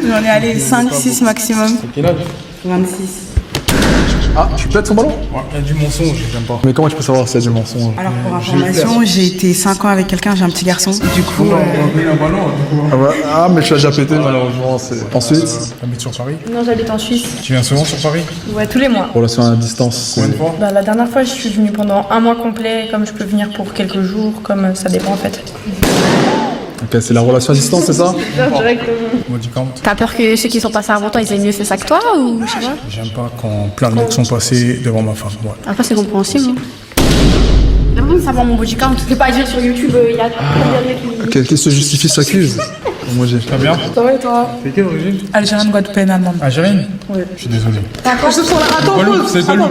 J'en ai allé 5, 6 maximum. Quel âge? 26. Ah, tu pètes son ballon? Ouais, il y a du mensonge, j'aime pas. Mais comment tu peux savoir s'il y a du mensonge? Alors pour information, j'ai été 5 ans avec quelqu'un, j'ai un petit garçon. Du coup, On va payer un ballon, du coup. Ah, ouais. Ah, mais tu l'as déjà pété malheureusement. Ensuite, T'habites sur Paris? Non, j'habite en Suisse. Tu viens souvent sur Paris? Ouais, tous les mois. relation à distance. Combien de fois? Bah, la dernière fois, je suis venue pendant un mois complet, comme je peux venir pour quelques jours, comme ça dépend en fait. Ok, c'est la relation à distance, c'est ça? Directement. Body count. T'as peur que ceux qui sont passés avant toi, ils aient mieux fait ça que toi ou je sais pas? J'aime pas quand plein de mecs sont passés devant ma femme. Ouais. Après, c'est compréhensible. J'aimerais bien savoir mon body count. Je vais pas dire sur YouTube, il y a combien de mecs qui... Qui se justifie s'accuse. Moi j'ai. Très bien. Ça va et toi? C'est quelle origine? Algérienne, Guadeloupéenne, allemande. Algérienne? Oui. Je suis désolé. Attends, Guadeloupe, c'est Guadeloupe.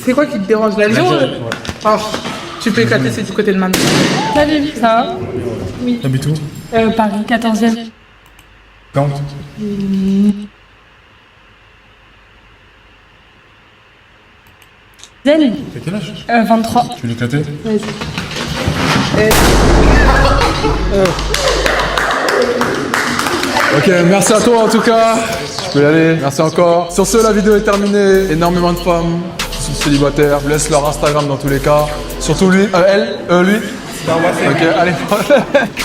c'est quoi qui te dérange, l'Algérie? Oh, tu peux éclater, c'est du côté de Mandé. Salut, ça va? Oui. T'habites où? Paris, 14e. Count. Zen? T'as quel âge? 23. Tu veux l'éclater? Vas-y. Ok, merci à toi en tout cas. Je peux y aller. Merci encore. Sur ce, la vidéo est terminée. Énormément de femmes sont célibataires. Je laisse leur Instagram dans tous les cas. Surtout lui, lui. Ok, allez.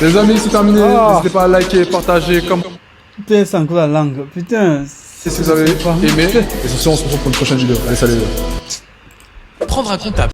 Les amis, c'est terminé. N'hésitez pas à liker, partager, comme. Putain, c'est encore la langue. Putain. Si vous avez aimé. Et sur ce, on se retrouve pour une prochaine vidéo. Allez, salut. Prendre un comptable.